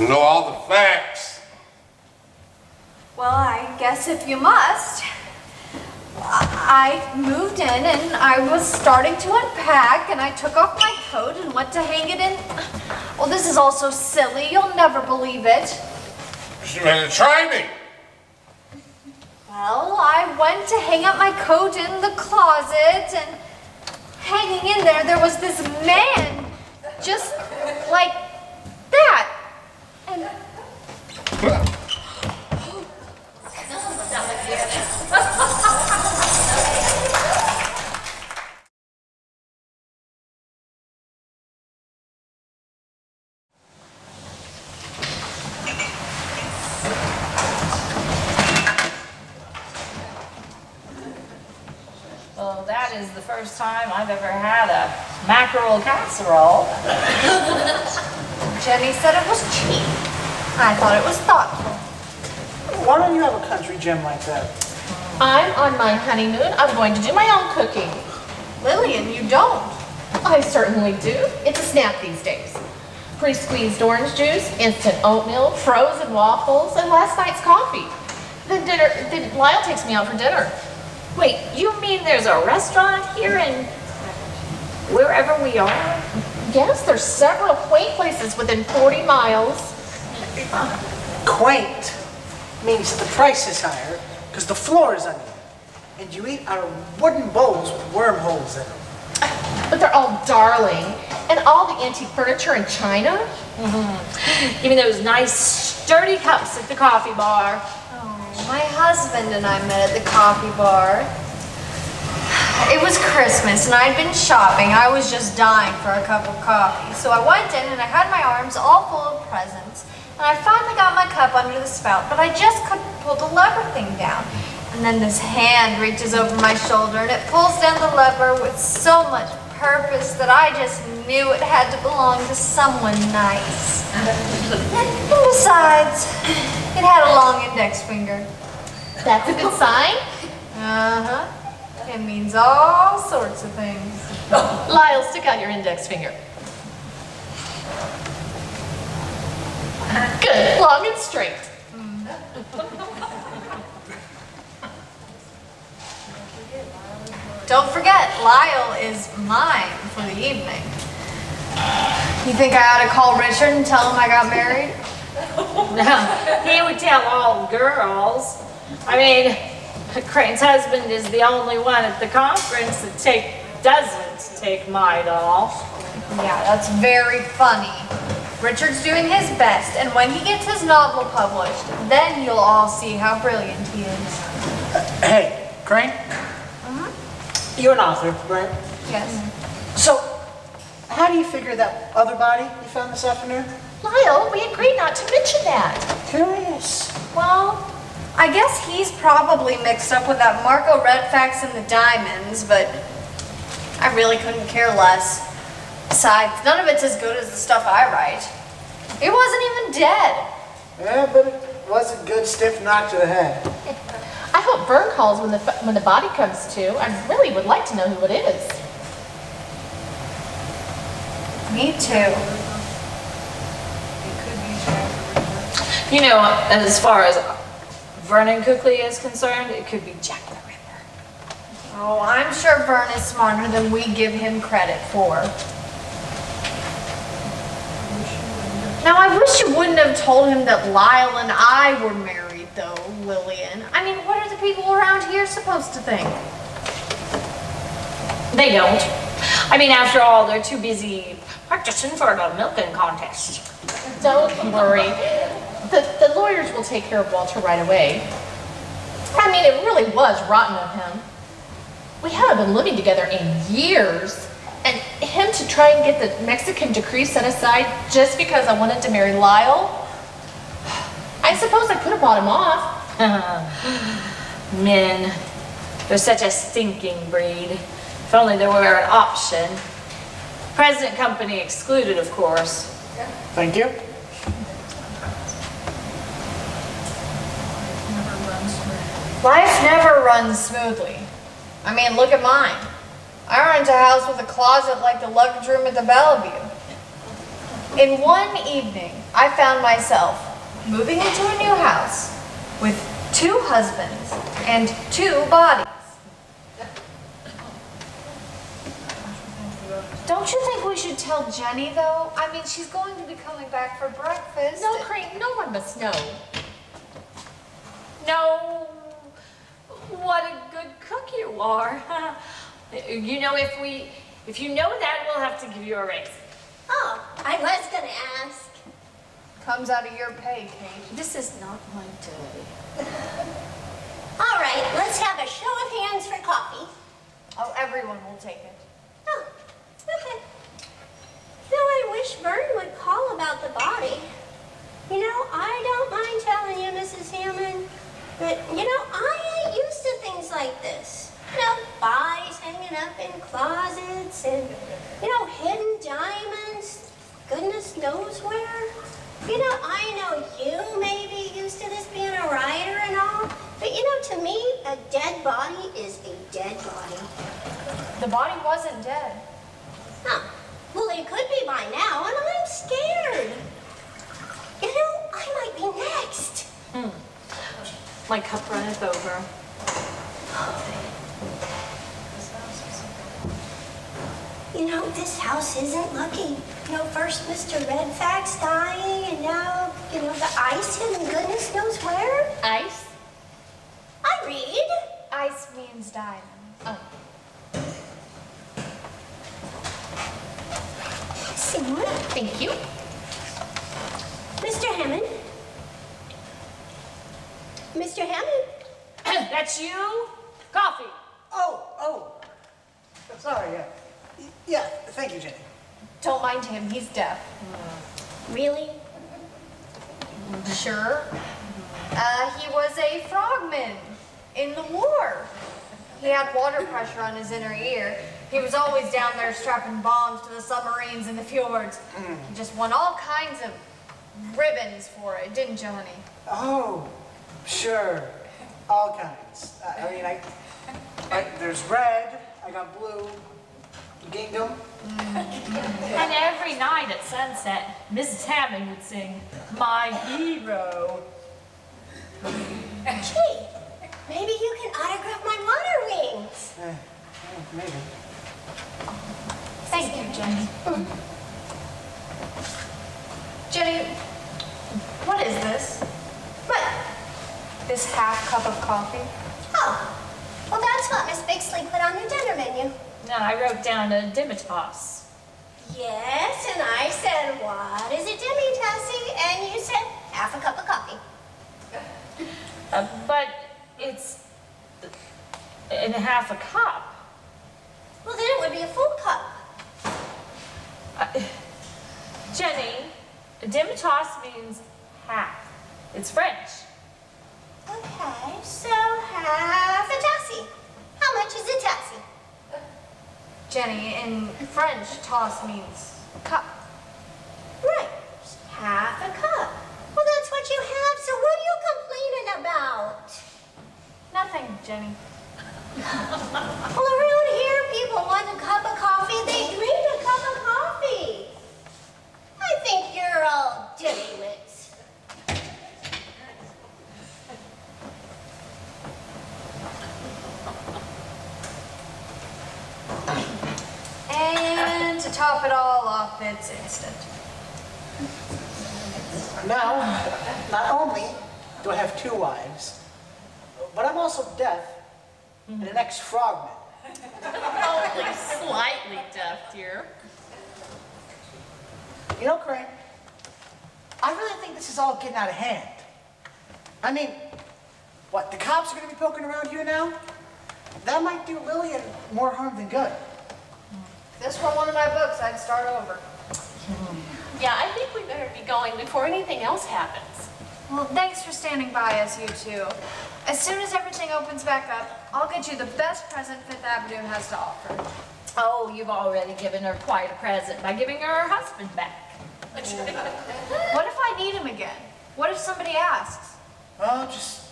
Know all the facts. Well, I guess if you must. I moved in and I was starting to unpack and I took off my coat and went to hang it in. Well, this is all so silly. You'll never believe it. Try me. Well, I went to hang up my coat in the closet and hanging in there was this man just like that. And that is the first time I've ever had a mackerel casserole. Jenny said it was cheap. I thought it was thoughtful. Why don't you have a country gem like that? I'm on my honeymoon. I'm going to do my own cooking. Lillian, you don't. I certainly do. It's a snack these days. Pre-squeezed orange juice, instant oatmeal, frozen waffles, and last night's coffee. Then Lyle takes me out for dinner. Wait, you mean there's a restaurant here in wherever we are? Yes, there's several quaint places within 40 miles. Quaint means the price is higher because the floor is uneven. And you eat out of wooden bowls with wormholes in them. But they're all darling. And all the antique furniture in China. Even those nice sturdy cups at the coffee bar. My husband and I met at the coffee bar. It was Christmas and I'd been shopping. I was just dying for a cup of coffee. So I went in and I had my arms all full of presents. And I finally got my cup under the spout, but I just couldn't pull the lever thing down. And then this hand reaches over my shoulder and it pulls down the lever with so much purpose that I just knew it had to belong to someone nice. And besides, it had a long index finger. That's a good sign. Uh-huh. It means all sorts of things. Lyle, stick out your index finger. Good, long and straight. Don't forget, Lyle is mine for the evening. You think I ought to call Richard and tell him I got married? He would tell all girls. I mean, Crane's husband is the only one at the conference that doesn't take my doll. Yeah, that's very funny. Richard's doing his best, and when he gets his novel published, then you'll all see how brilliant he is. Hey, Crane? You're an author, right? Yes. So, how do you figure that other body you found this afternoon? Lyle, we agreed not to mention that. Curious. Well, I guess he's probably mixed up with that Marco Redfax and the diamonds, but I really couldn't care less. Besides, none of it's as good as the stuff I write. It wasn't even dead. Yeah, but it was a good stiff knock to the head. I hope Vern calls when the body comes to. I really would like to know who it is. Me too. You know, as far as Vernon Cookley is concerned, it could be Jack the Ripper. Oh, I'm sure Vern is smarter than we give him credit for. Now, I wish you wouldn't have told him that Lyle and I were married, though, Lillian. I mean, what are the people around here supposed to think? They don't. I mean, after all, they're too busy practicing for the milking contest. Don't worry. The lawyers will take care of Walter right away. I mean, it really was rotten of him. We haven't been living together in years. And him to try and get the Mexican decree set aside just because I wanted to marry Lyle? I suppose I could have bought him off. Men, they're such a stinking breed. If only there were an option. Present company excluded, of course. Thank you. Life never runs smoothly. I mean, look at mine. I rent a house with a closet like the luggage room at the Bellevue. In one evening, I found myself moving into a new house with 2 husbands and 2 bodies. Don't you think we should tell Jenny, though? I mean, she's going to be coming back for breakfast. No, Crane, no one must know. No, what a good cook you are. You know, if you know that, we'll have to give you a raise. Oh, I was gonna ask. Comes out of your pay, Kate. This is not my day. All right, let's have a show of hands for coffee. Oh, everyone will take it. Oh, okay. Though I wish Vern would call about the body. You know, I don't mind telling you, Mrs. Hammond, but, you know, I ain't used to things like this. You know, bodies hanging up in closets and, hidden diamonds, goodness knows where. I know you may be used to this being a writer and all, but to me, a dead body is a dead body. The body wasn't dead. Huh. Well, it could be by now, and I'm scared. I might be next. My cup runneth over. This house isn't lucky. First Mr. Redfax dying, and now, the ice hidden goodness knows where. Ice? I read. Ice means diamond. Oh. Seymour. Thank you. Mr. Hammond. Mr. Hammond. That's you? Coffee. Oh. Sorry, yeah. Yeah, thank you, Jenny. Don't mind him, he's deaf. Really? Sure. He was a frogman in the war. He had water pressure on his inner ear. He was always down there strapping bombs to the submarines in the fjords. He just won all kinds of ribbons for it, didn't you, honey? Oh, sure. All kinds. There's red, I got blue, gingham. And every night at sunset, Mrs. Hammond would sing, "My Hero." Gee, maybe you can autograph my water wings. Maybe. Thank you, Jenny. Jenny, what is this? What? This half cup of coffee? Oh, well, that's what Miss Bixley put on the dinner menu. No, I wrote down a Dimitas. Yes, and I said, what is a Demi-Tassie? And you said, half a cup of coffee. But it's in half a cup. Well, then it would be a full cup. Jenny, Dimitas means half. It's French. Okay, so half a tassie. How much is a tassie? Jenny, in French, tasse means cup. Right, half a cup. Well, that's what you have, so what are you complaining about? Nothing, Jenny. Well, around here, people want a cup of coffee, they drink a cup of coffee. I think you're all dimwits. And to top it all off, it's instant. Now, not only do I have 2 wives, but I'm also deaf and an ex-frogman. Only slightly deaf, dear. Crane, I really think this is all getting out of hand. I mean, what, the cops are going to be poking around here now? That might do Lillian more harm than good. If this were one of my books, I'd start over. Yeah, I think we better be going before anything else happens. Well, thanks for standing by us, you two. As soon as everything opens back up, I'll get you the best present Fifth Avenue has to offer. Oh, you've already given her quite a present by giving her husband back. What if I need him again? What if somebody asks? Well, just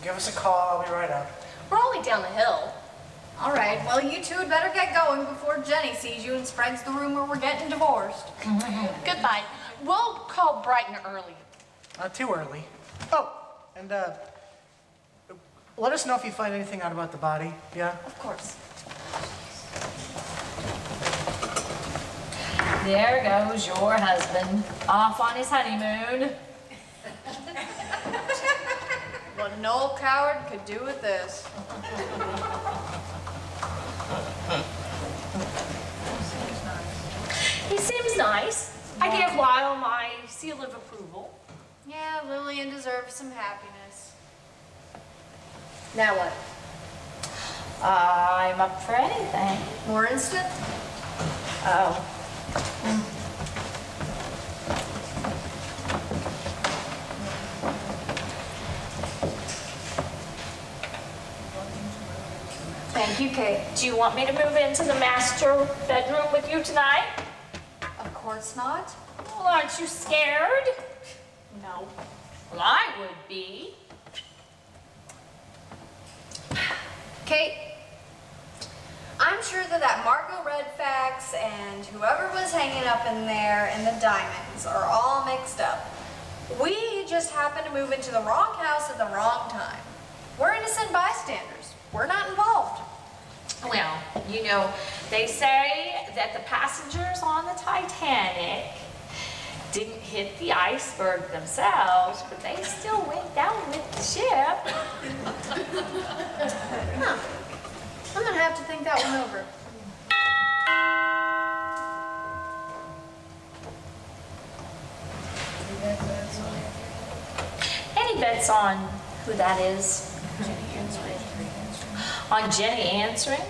give us a call. I'll be right up. We're only down the hill. All right, well, you two had better get going before Jenny sees you and spreads the rumor we're getting divorced. Goodbye. We'll call bright and early. Not too early. Oh, and let us know if you find anything out about the body, yeah? Of course. There goes your husband, off on his honeymoon. What an old coward could do with this. He seems nice. I give Lyle my seal of approval. Yeah, Lillian deserves some happiness. Now what? I'm up for anything. More instant? Oh. Thank you, Kate. Do you want me to move into the master bedroom with you tonight? Of course not. Well, aren't you scared? No. Well, I would be. Kate, I'm sure that Margot Redfax and whoever was hanging up in there and the diamonds are all mixed up. We just happened to move into the wrong house at the wrong time. We're innocent bystanders. We're not involved. Well, you know, they say that the passengers on the Titanic didn't hit the iceberg themselves, but they still went down with the ship. Huh. I'm gonna have to think that one over. Any bets on who that is? On Jenny answering?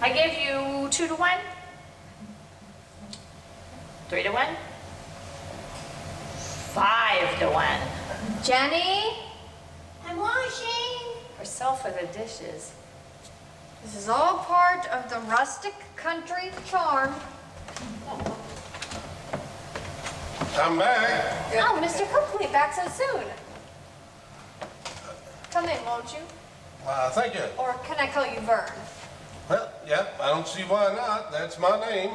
I give you 2 to 1? 3 to 1? 5 to 1. Jenny, I'm washing. Herself for the dishes. this is all part of the rustic country charm. I'm back. Oh, Mr. Copley, back so soon. Come in, won't you? Thank you. Or can I call you Vern? Well, yeah, I don't see why not. That's my name.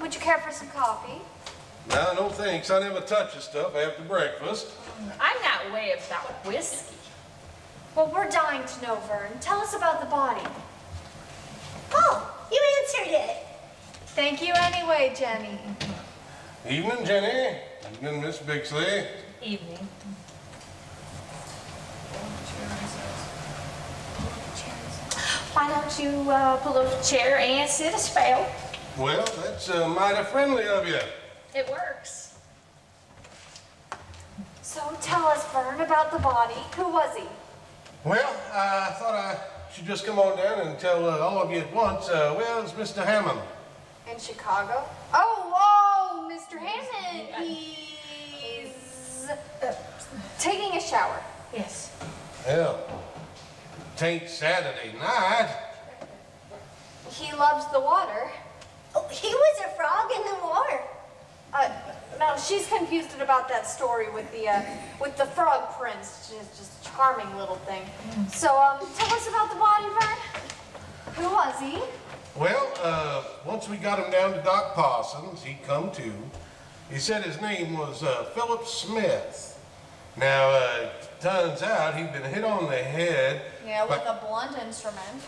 Would you care for some coffee? No thanks. I never touch the stuff after breakfast. I'm that way about whiskey. Well, we're dying to know, Vern. Tell us about the body. Oh, you answered it. Thank you anyway, Jenny. Evening, Jenny. Evening, Miss Bixley. Evening. Why don't you pull up a chair and sit a spell? Well, that's mighty friendly of you. It works. So tell us, Vern, about the body. Who was he? Well, I thought I should just come on down and tell all of you at once. Well, it's Mr. Hammond. In Chicago? Oh, Mr. Hammond. He's taking a shower. Yes. Well, tain't Saturday night. He loves the water. Oh, he was a frog in the water. No, she's confused about that story with the frog prince. She's just a charming little thing. So, tell us about the body, Vern. Who was he? Well, once we got him down to Doc Parsons, he come to. He said his name was Philip Smith. Now, turns out he'd been hit on the head. Yeah, with a blunt instrument.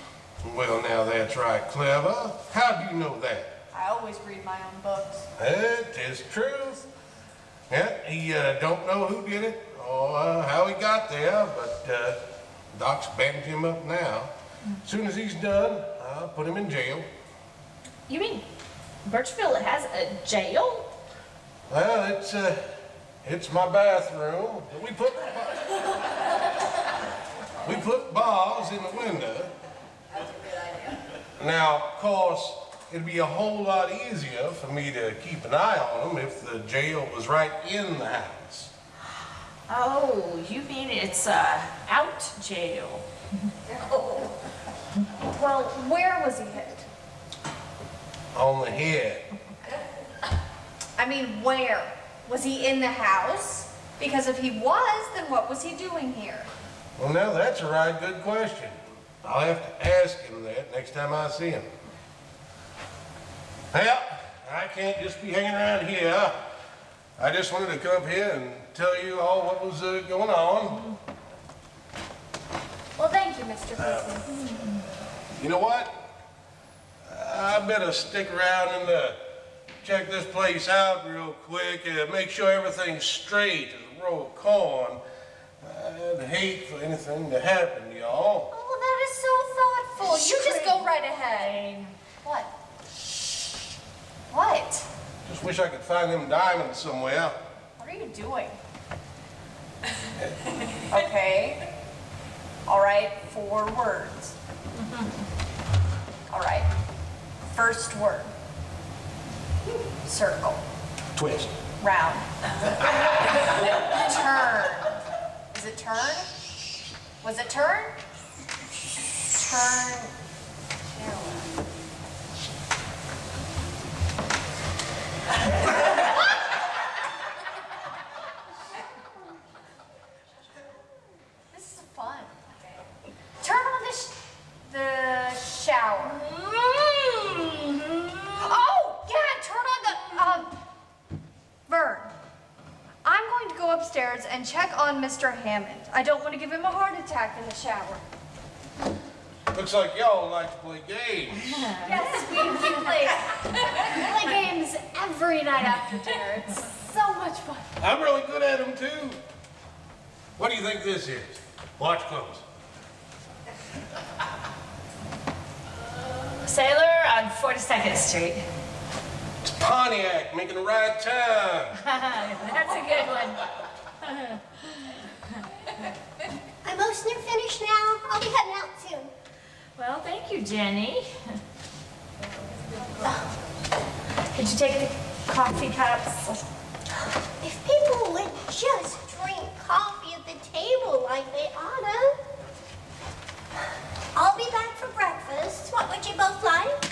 Well, now that's right, clever. How do you know that? I always read my own books. It is truth. Yeah, he don't know who did it or how he got there, but Doc's bandaged him up now. As soon as he's done, I'll put him in jail. You mean Birchville has a jail? Well, it's my bathroom. We put bars in the window. That's a good idea. Now, of course, it'd be a whole lot easier for me to keep an eye on him if the jail was right in the house. Oh, you mean it's out jail? Oh. Well, where was he hit? On the head. I mean, where? Was he in the house? Because if he was, then what was he doing here? Well, now that's a right good question. I'll have to ask him that next time I see him. Well, I can't just be hanging around here. I just wanted to come up here and tell you all what was going on. Well, thank you, Mr. Copley. You know what? I better stick around and check this place out real quick and make sure everything's straight as a row of corn. I'd hate for anything to happen to y'all. Oh, that is so thoughtful. You just go right ahead. What? What? Just wish I could find them diamonds somewhere. What are you doing? Okay. All right, 4 words. All right. First word. Circle. Twist. Round. Turn. Is it turn? Was it turn? turn This is fun. Turn on the shower. Oh, yeah, turn on the, Vern. I'm going to go upstairs and check on Mr. Hammond. I don't want to give him a heart attack in the shower. Looks like y'all like to play games. Yes, we play games every night after dinner. It's so much fun. I'm really good at them too. What do you think this is? Watch close. Sailor on 42nd Street. It's Pontiac making the right time. That's a good one. I'm most near finished now. I'll be heading out soon. Well, thank you, Jenny. Could you take the coffee cups? If people would just drink coffee at the table like they oughta. I'll be back for breakfast. What would you both like?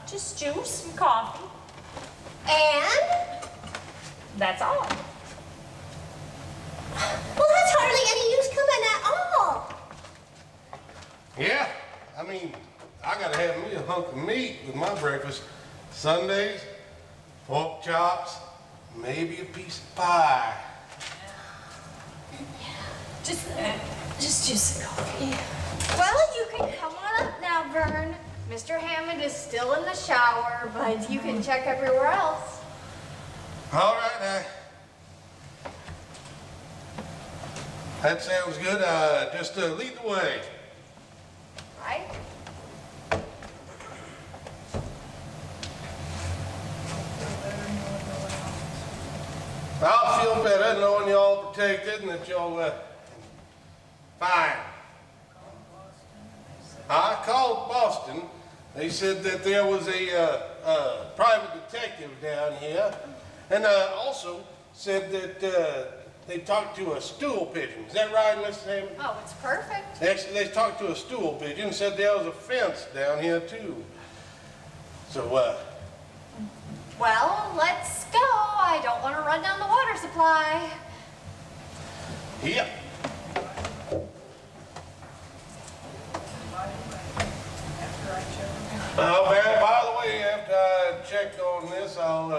Just juice and coffee. And? That's all. Well, that's hardly any use coming at all. Yeah, I mean, I gotta have me a hunk of meat with my breakfast. Sundays, pork chops, maybe a piece of pie. Just juice and coffee. Well, you can come on up now, Vern. Mr. Hammond is still in the shower, but you can check everywhere else. All right, that sounds good. Just lead the way. Right? I'll feel better knowing y'all protected and that y'all fine. I called Boston. They said that there was a private detective down here, and also said that they talked to a stool pigeon. Is that right, Mrs. Hammond? Oh, it's perfect. Actually, they talked to a stool pigeon and said there was a fence down here too. So, Well, let's go. I don't want to run down the water supply. yep. By the way, after I check on this, I'll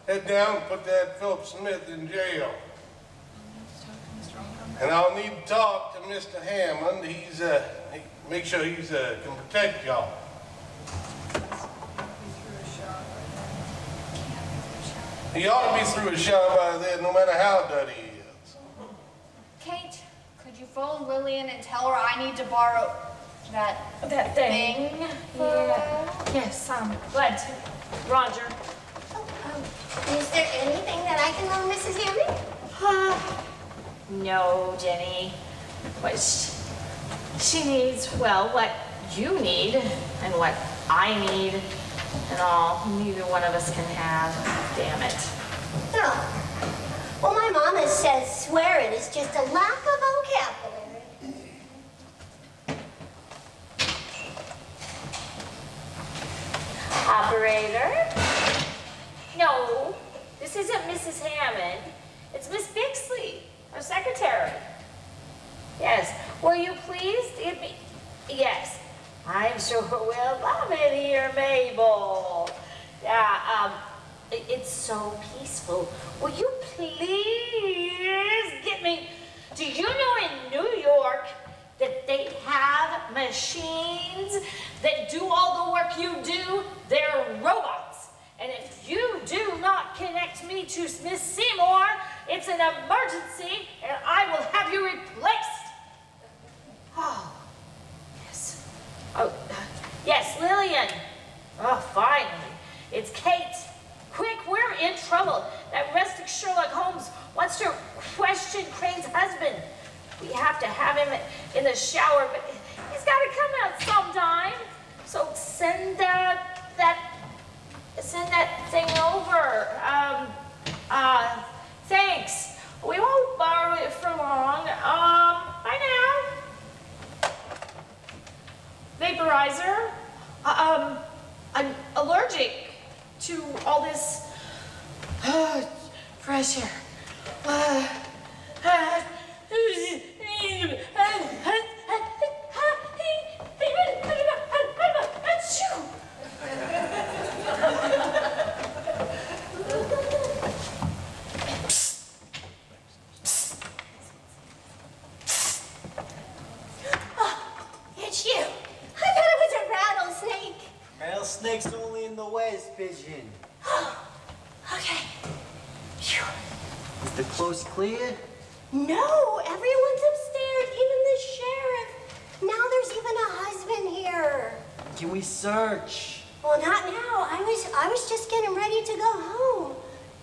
head down and put that Philip Smith in jail. And I'll need to talk to Mr. Hammond. Make sure he's can protect y'all. He ought to be through a shower by then, no matter how dirty he is. Kate, could you phone Lillian and tell her I need to borrow that thing? Yeah. Yes, glad to. Roger. Is there anything that I can loan Mrs. Hammond? No, Jenny. What she needs, well, what you need and what I need and all. Neither one of us can have. Damn it. Oh. Well, my mama says swearing is just a lack of vocabulary. Operator? No, this isn't Mrs. Hammond. It's Miss Bixley, our secretary. Yes. Will you please give me... Yes. I'm sure we'll love it here, Mabel. Yeah, it's so peaceful. Will you please get me... Do you know in New York that they have machines that do all the work you do? They're robots. And if you do not connect me to Miss Seymour, it's an emergency and I will have you replaced. Oh, yes. Oh, yes, Lillian. Oh, finally. It's Kate. Quick, we're in trouble. That rustic Sherlock Holmes wants to question Crane's husband. We have to have him in the shower, but he's got to come out sometime. So send that thing over. Thanks. We won't borrow it for long. Bye now. snake's only in the west, pigeon. Okay. Phew. Is the close clear? No, everyone's upstairs, even the sheriff. Now there's even a husband here. Can we search? Well, not now. I was just getting ready to go home.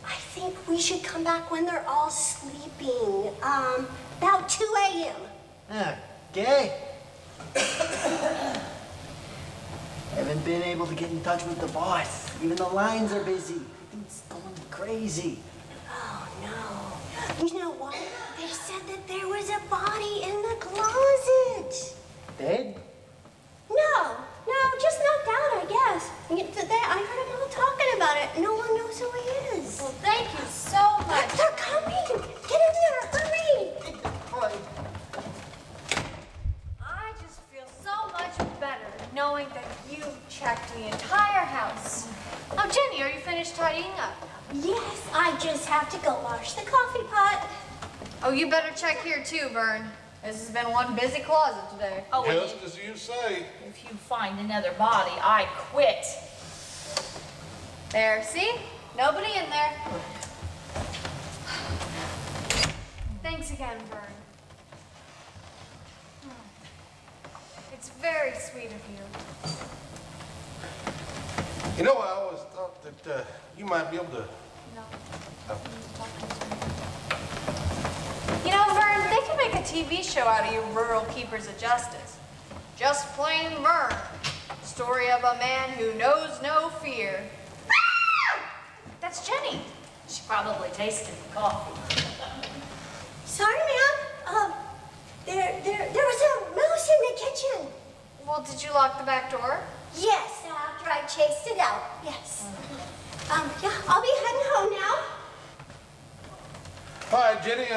I think we should come back when they're all sleeping. About 2 a.m. Okay. Haven't been able to get in touch with the boss. Even the lines are busy. Everything's going crazy. Oh, no. You know what? They said that there was a body in the closet. Dead? No, just knocked out, I guess. I heard them all talking about it. No one knows who he is. Well, thank you so much. They're coming. Get in there, hurry. I just feel so much better knowing that you checked the entire house. Oh, Jenny, are you finished tidying up? Yes, I just have to go wash the coffee pot. Oh, you better check here too, Vern. This has been one busy closet today. Oh, and Just as you say. if you find another body, I quit. There, see? Nobody in there. Thanks again, Vern. It's very sweet of you. You know, I always thought that you might be able to... No. You know, Vern, they could make a TV show out of you rural keepers of justice. Just Plain Vern. Story of a man who knows no fear. That's Jenny. She probably tasted the coffee. Sorry, ma'am. There was a mouse in the kitchen. Well, did you lock the back door? Yes, after I chased it out. Yes. Yeah, I'll be heading home now. All right, Jenny,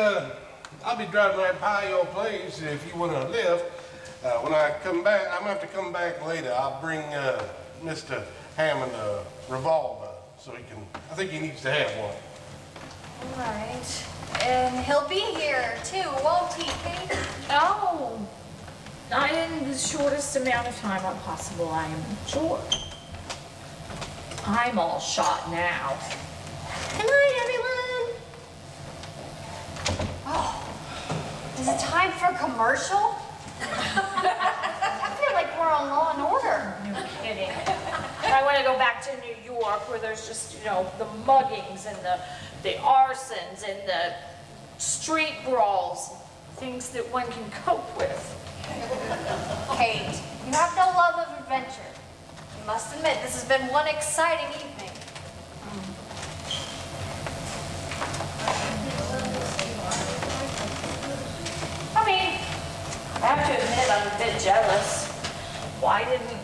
I'll be driving right by your place if you want to lift. When I come back, I'm going to have to come back later. I'll bring Mr. Hammond a revolver so he can, I think he needs to have one. All right. And he'll be here too, won't he, Kate? Oh, not in the shortest amount of time possible, I am sure. I'm all shot now. Good night, everyone. Oh, is it time for a commercial? I feel like we're on Law and Order. No kidding. I want to go back to New York where there's just, you know, the muggings and the arsons and the street brawls, things that one can cope with. Kate, you have no love of adventure. You must admit, this has been one exciting evening. I mean, I have to admit I'm a bit jealous. Why didn't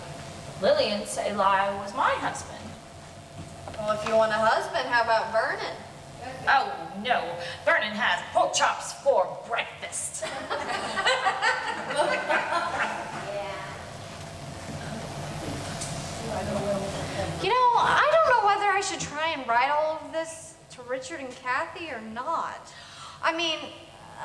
Lillian say Lyle was my husband? Well, if you want a husband, how about Vernon? Oh, no. Vernon has pork chops for breakfast. You know, I don't know whether I should try and write all of this to Richard and Kathy or not. I mean,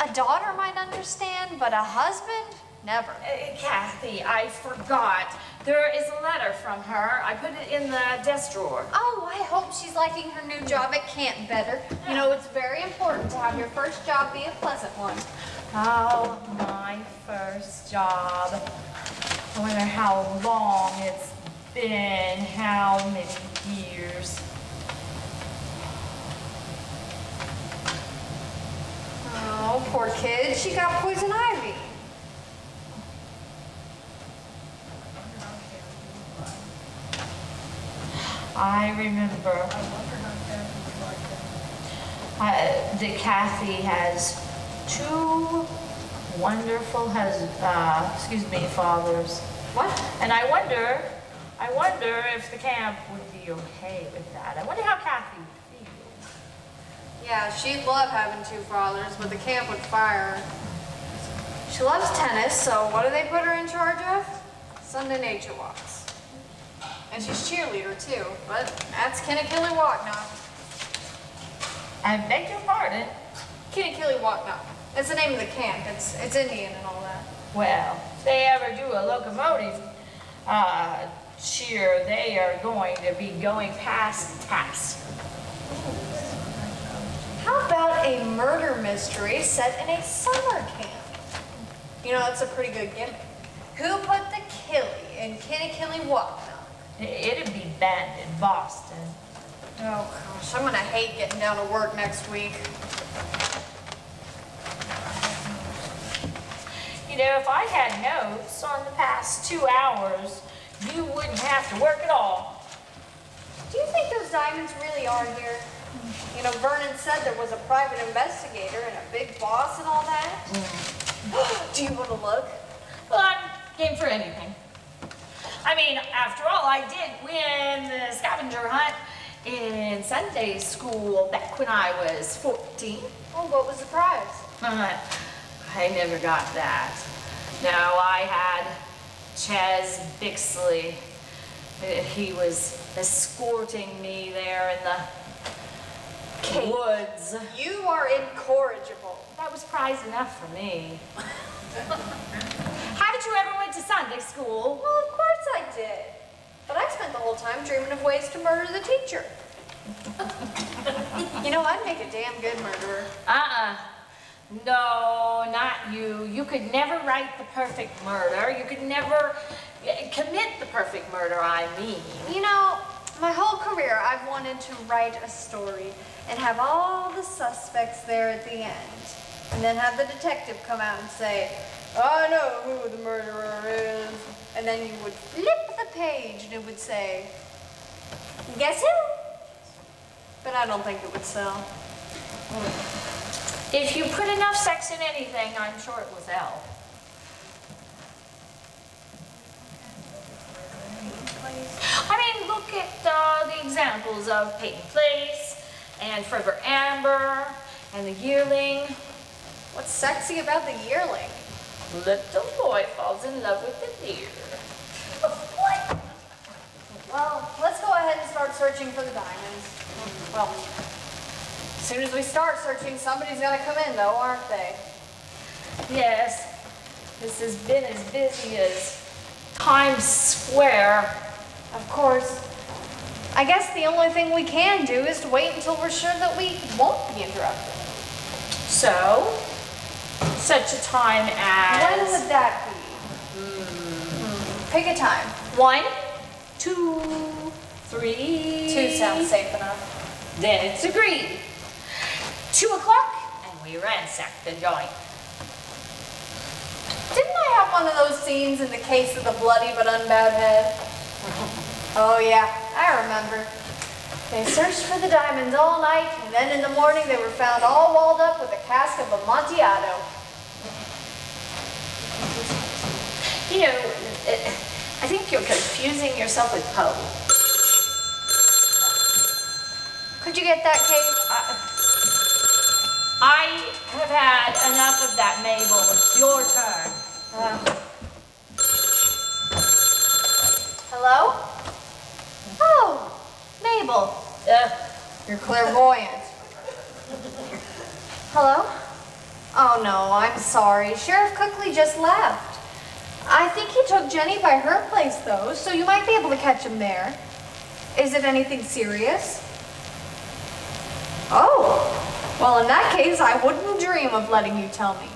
a daughter might understand, but a husband? Never. Kathy, I forgot. There is a letter from her. I put it in the desk drawer. Oh, I hope she's liking her new job at Camden better. You know, it's very important to have your first job be a pleasant one. Oh, my first job. I wonder how long it's been, how many years. Oh, poor kid. She got poison ivy. I remember that Kathy has two wonderful fathers. What? And I wonder if the camp would be okay with that. I wonder how Kathy would feel. Yeah, she'd love having two fathers, but the camp would fire her. She loves tennis, so what do they put her in charge of? Sunday nature walks. And she's cheerleader too, but that's Kinnikilly-Whatnot. I beg your pardon? Kinnikilly-Whatnot. It's the name of the camp. It's Indian and all that. Well, if they ever do a locomotive cheer, they are going to be going past taps. How about a murder mystery set in a summer camp? You know, that's a pretty good gimmick. Who put the killie in Kinnikilly-Waukna? It'd be banned in Boston. Oh gosh, I'm gonna hate getting down to work next week. You know, if I had notes on the past 2 hours, you wouldn't have to work at all. Do you think those diamonds really are here? You know, Vernon said there was a private investigator and a big boss and all that. Do you want to look? Well, I'm game for anything. I mean, after all, I did win the scavenger hunt in Sunday school back when I was 14. Oh, what was the prize? I never got that. No, I had Chaz Bixley. He was escorting me there in the woods. You are incorrigible. That was prize enough for me. Haven't you ever went to Sunday school? Well, of course I did. But I spent the whole time dreaming of ways to murder the teacher. You know, I'd make a damn good murderer. No, not you. You could never write the perfect murder. You could never commit the perfect murder, I mean. You know, my whole career I've wanted to write a story and have all the suspects there at the end. And then have the detective come out and say, I know who the murderer is. And then you would flip the page and it would say, guess who? But I don't think it would sell. If you put enough sex in anything, I'm sure it will sell. I mean, look at the examples of Peyton Place and Forever Amber and the Yearling. What's sexy about the Yearling? Little boy falls in love with the deer. What? Well, let's go ahead and start searching for the diamonds. Well, as soon as we start searching, somebody's gonna come in though, aren't they? Yes, this has been as busy as Times Square. Of course. I guess the only thing we can do is to wait until we're sure that we won't be interrupted. So, such a time as... When would that be? Pick a time. 1, 2, 3... 2 sounds safe enough. Then it's agreed. 2 o'clock, and we ransack the joint. Didn't I have one of those scenes in The Case of the Bloody but Unbowed Head? Oh yeah, I remember. They searched for the diamonds all night, and then in the morning they were found all walled up with a cask of Amontillado. You know, I think you're confusing yourself with Poe. Could you get that, Kate? I have had enough of that, Mabel. It's your turn. Hello? Oh, Mabel. You're clairvoyant. Hello? Oh no, I'm sorry. Sheriff Cookley just left. I think he took Jenny by her place though, so you might be able to catch him there. Is it anything serious? Oh, well in that case, I wouldn't dream of letting you tell me.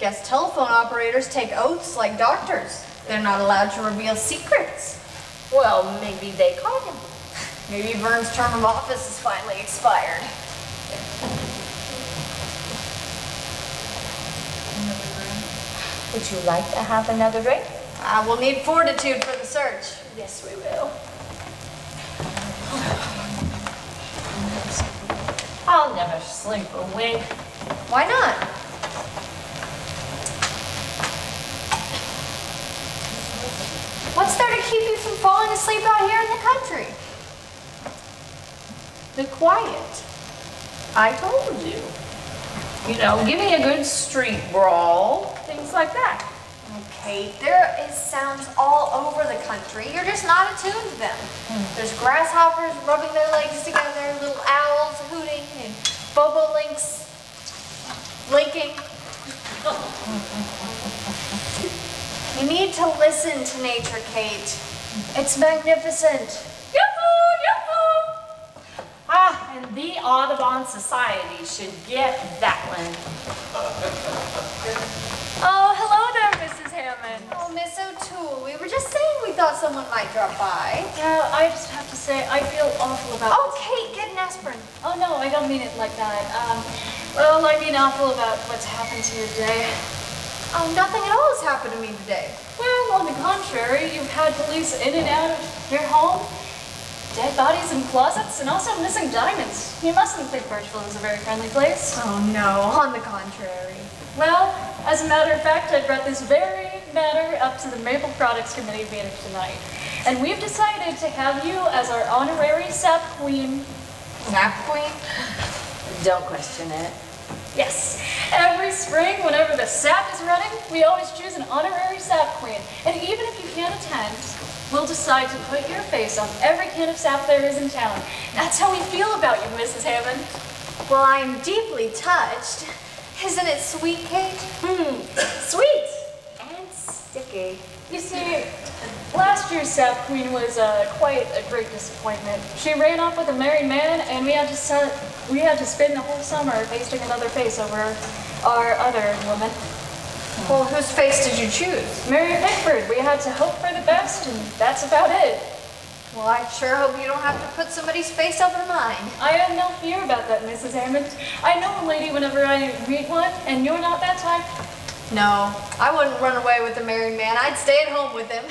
Guess telephone operators take oaths like doctors. They're not allowed to reveal secrets. Well, maybe they caught him. Maybe Vern's term of office is finally expired. Would you like to have another drink? We'll need fortitude for the search. Yes, we will. I'll never sleep a wink. Why not? What's there to keep you from falling asleep out here in the country? The quiet. I told you. You know, give me a good street brawl, things like that. Okay, there is sounds all over the country. You're just not attuned to them. There's grasshoppers rubbing their legs together, little owls hooting, and bobolinks blinking. You need need to listen to nature, Kate. It's magnificent. Yoo-hoo, yoo-hoo. Ah, and the Audubon Society should get that one. Oh, hello there, Mrs. Hammond. Oh, Miss O'Toole, we were just saying we thought someone might drop by. Yeah, I just have to say, I feel awful about Oh, Kate, get an aspirin. Oh no, I don't mean it like that. Well, I mean awful about what's happened to you today. Oh, nothing at all has happened to me today. Well, on the contrary, you've had police in and out of your home, dead bodies in closets, and also missing diamonds. You mustn't think Birchville is a very friendly place. Oh, no. On the contrary. Well, as a matter of fact, I brought this very matter up to the Maple Products Committee meeting tonight. And we've decided to have you as our honorary sap queen. Sap queen? Don't question it. Yes. Every spring, whenever the sap is running, we always choose an honorary sap queen. And even if you can't attend, we'll decide to put your face on every can of sap there is in town. That's how we feel about you, Mrs. Hammond. Well, I'm deeply touched. Isn't it sweet, Kate? Sweet and sticky. You see, last year's sap queen was quite a great disappointment. She ran off with a married man, and we had to spend the whole summer pasting another face over our other woman. Well, whose face did you choose? Mary Pickford. We had to hope for the best, and that's about it. Well, I sure hope you don't have to put somebody's face over mine. I have no fear about that, Mrs. Hammond. I know a lady whenever I meet one, and you're not that type. No, I wouldn't run away with a married man. I'd stay at home with him.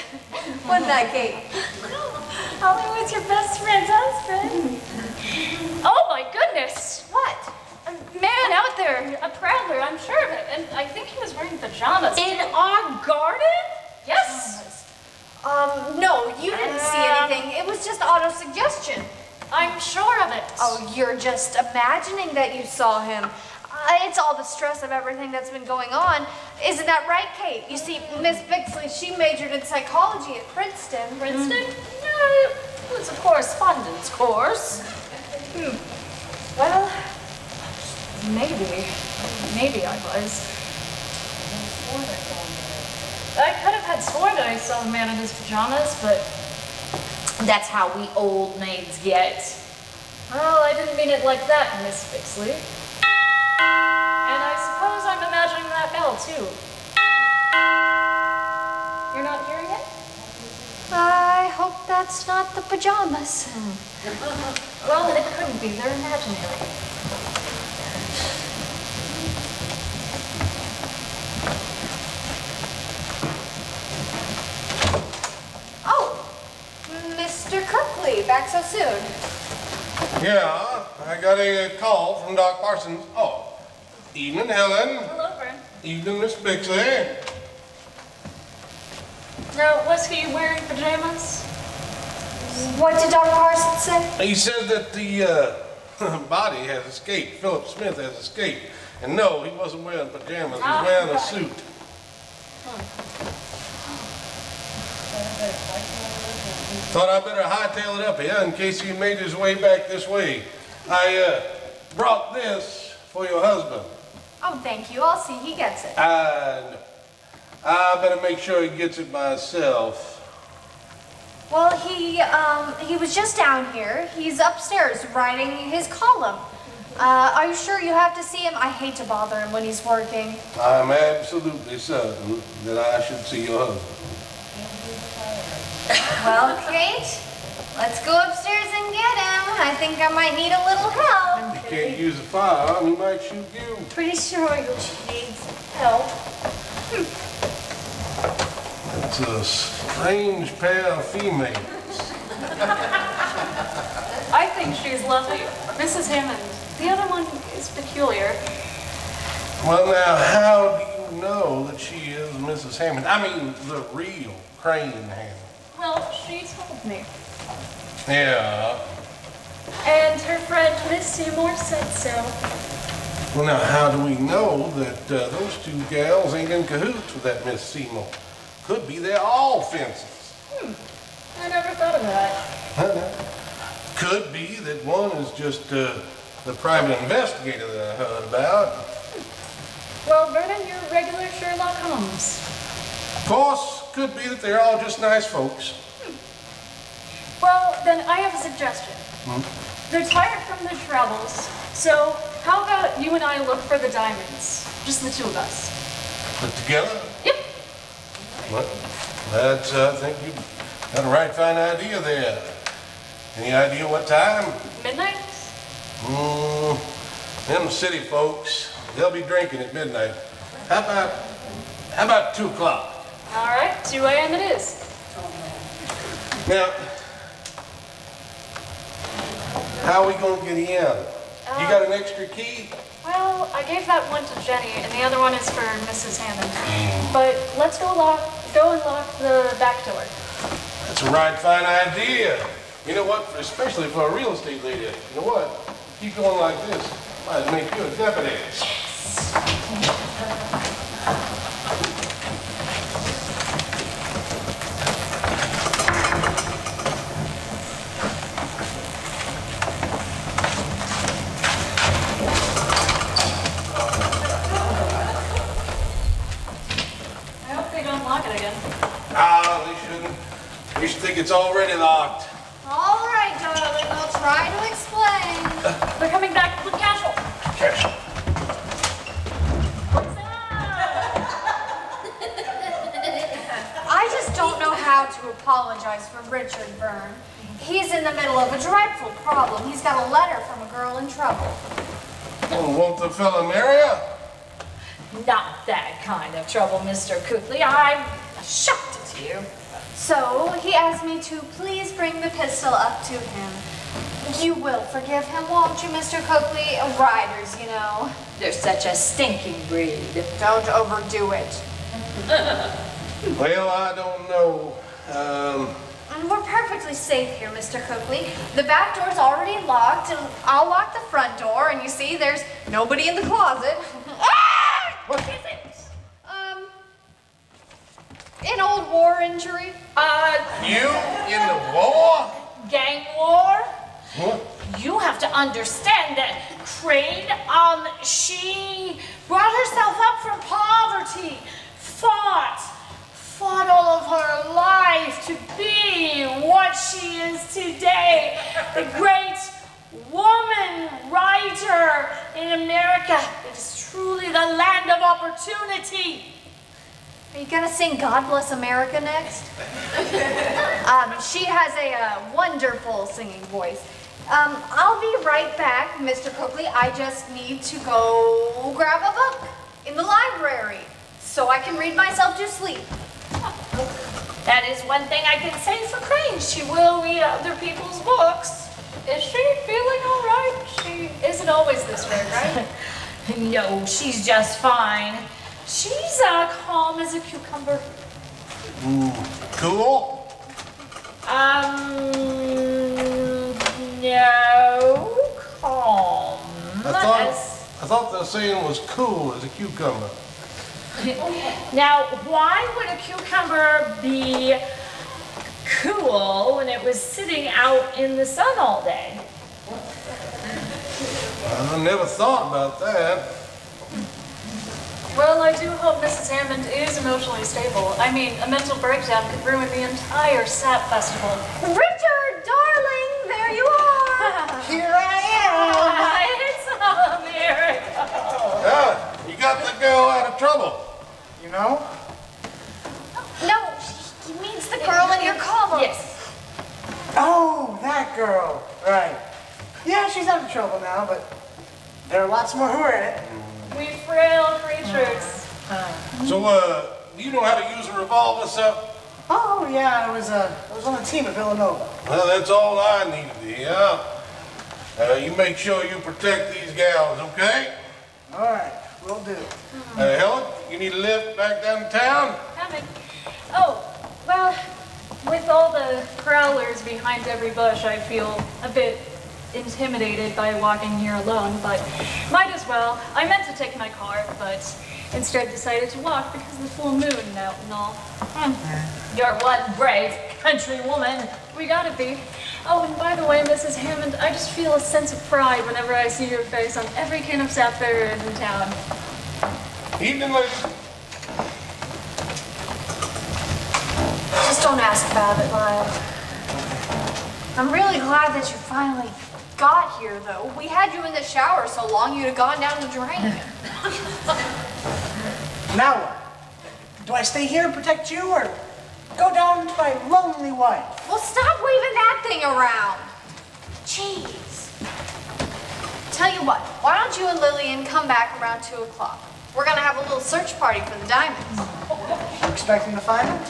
Wouldn't I, Kate? Only with your best friend's husband. Oh my goodness! What? A man out there, a prowler, I'm sure of it. And I think he was wearing pajamas. In our garden? Yes! No, you didn't see anything. It was just auto-suggestion. I'm sure of it. Oh, you're just imagining that you saw him. It's all the stress of everything that's been going on. Isn't that right, Kate? You see, Miss Bixley, she majored in psychology at Princeton. Princeton? No, it was a correspondence course. Well, maybe I was. I could have had sworn that I saw a man in his pajamas, but That's how we old maids get. well, I didn't mean it like that, Miss Bixley. And I suppose I'm imagining that bell, too. You're not hearing it? I hope that's not the pajamas. Well, then it couldn't be. They're imaginary. Oh, Mr. Kirkley, back so soon. Yeah, I got a call from Doc Parsons. Oh, evening, Helen. Hello, Brent. Evening, Miss Bixley. Now, was he wearing pajamas? What did Dr. Parsons say? He said that the body has escaped. Philip Smith has escaped. And no, he wasn't wearing pajamas. He was wearing a suit. Thought I better hightail it up here in case he made his way back this way. I brought this for your husband. Oh, thank you. I'll see he gets it. And I better make sure he gets it myself. Well, he was just down here. He's upstairs writing his column. Are you sure you have to see him? I hate to bother him when he's working. I'm absolutely certain that I should see your husband. Well, Kate, let's go upstairs and get him. I think I might need a little help. You can't use a firearm, he might shoot you. Pretty sure he needs help. It's a strange pair of females. I think she's lovely. Mrs. Hammond. The other one is peculiar. Well, now, how do you know that she is Mrs. Hammond? I mean, the real Crane Hammond. Well, she told me. Yeah. And her friend Miss Seymour said so. Well, now, how do we know that those two gals ain't in cahoots with that Miss Seymour? Could be they're all fences. I never thought of that. Could be that one is just the private investigator that I heard about. Well, Vernon, you're regular Sherlock Holmes. Of course, could be that they're all just nice folks. Well, then I have a suggestion. They're tired from their travels, so how about you and I look for the diamonds? Just the two of us. Put together? Yep. Well, that's, I think you've got a right fine idea there. Any idea what time? Midnight? Them city folks, they'll be drinking at midnight. How about 2 o'clock? All right, 2 a.m. it is. Now, how are we gonna get in? You got an extra key? Well, I gave that one to Jenny, and the other one is for Mrs. Hammond. But let's go and lock the back door. That's a right fine idea. You know what? Especially for a real estate lady. You know what? Keep going like this. Might make you a deputy. I hope they don't lock it again. Ah, they shouldn't. You should think it's already locked. All right, darling, I'll try to explain. They're coming back with casual. Cash. What's that? I just don't know how to apologize for Richard Byrne. He's in the middle of a dreadful problem. He's got a letter from a girl in trouble. Oh, won't the fella marry her? Not that kind of trouble, Mr. Cookley. I'm shocked at you. So he asked me to please bring the pistol up to him. You will forgive him, won't you, Mr. Coakley? Riders, you know. They're such a stinking breed. Don't overdo it. Well, I don't know. We're perfectly safe here, Mr. Coakley. The back door's already locked, and I'll lock the front door, and you see there's nobody in the closet. Ah! What is it? An old war injury. You in the war? Gang war? What? You have to understand that Crane, she brought herself up from poverty, fought all of her life to be what she is today, the great woman writer in America. It is truly the land of opportunity. Are you gonna sing God Bless America next? She has a wonderful singing voice. I'll be right back, Mr. Coakley. I just need to go grab a book in the library so I can read myself to sleep. That is one thing I can say for Crane. She will read other people's books. Is she feeling all right? She isn't always this way, right? No, she's just fine. She's calm as a cucumber. Cool? No, calm. I thought the saying was cool as a cucumber. Now, why would a cucumber be cool when it was sitting out in the sun all day? I never thought about that. Well, I do hope Mrs. Hammond is emotionally stable. I mean, a mental breakdown could ruin the entire SAP festival. Richard, darling, there you are. Here I am. It's a miracle. Yeah, you got the girl out of trouble. You know? No, he means the girl in your column. Yes. Oh, that girl. Right. Yeah, she's out of trouble now, but there are lots more who are in it. We frail creatures. So, do you know how to use a revolver, sir? Oh, yeah, I was on the team at Villanova. Well, that's all I need to hear. You make sure you protect these gals, okay? All right, will do. Helen, you need a lift back downtown? Coming. Oh, well, with all the prowlers behind every bush, I feel a bit intimidated by walking here alone, but might as well. I meant to take my car, but instead decided to walk because of the full moon out and all. You're one brave country woman. We gotta be. Oh, and by the way, Mrs. Hammond, I just feel a sense of pride whenever I see your face on every can of sap there is in town. Evening, ladies. Don't ask about it, Lyle. I'm really glad that you finally got here, though. We had you in the shower so long you'd have gone down the drain. Now what? Do I stay here and protect you, or go down to my lonely wife? Well, stop waving that thing around. Jeez. Tell you what, why don't you and Lillian come back around 2 o'clock? We're gonna have a little search party for the diamonds. You expecting to find them?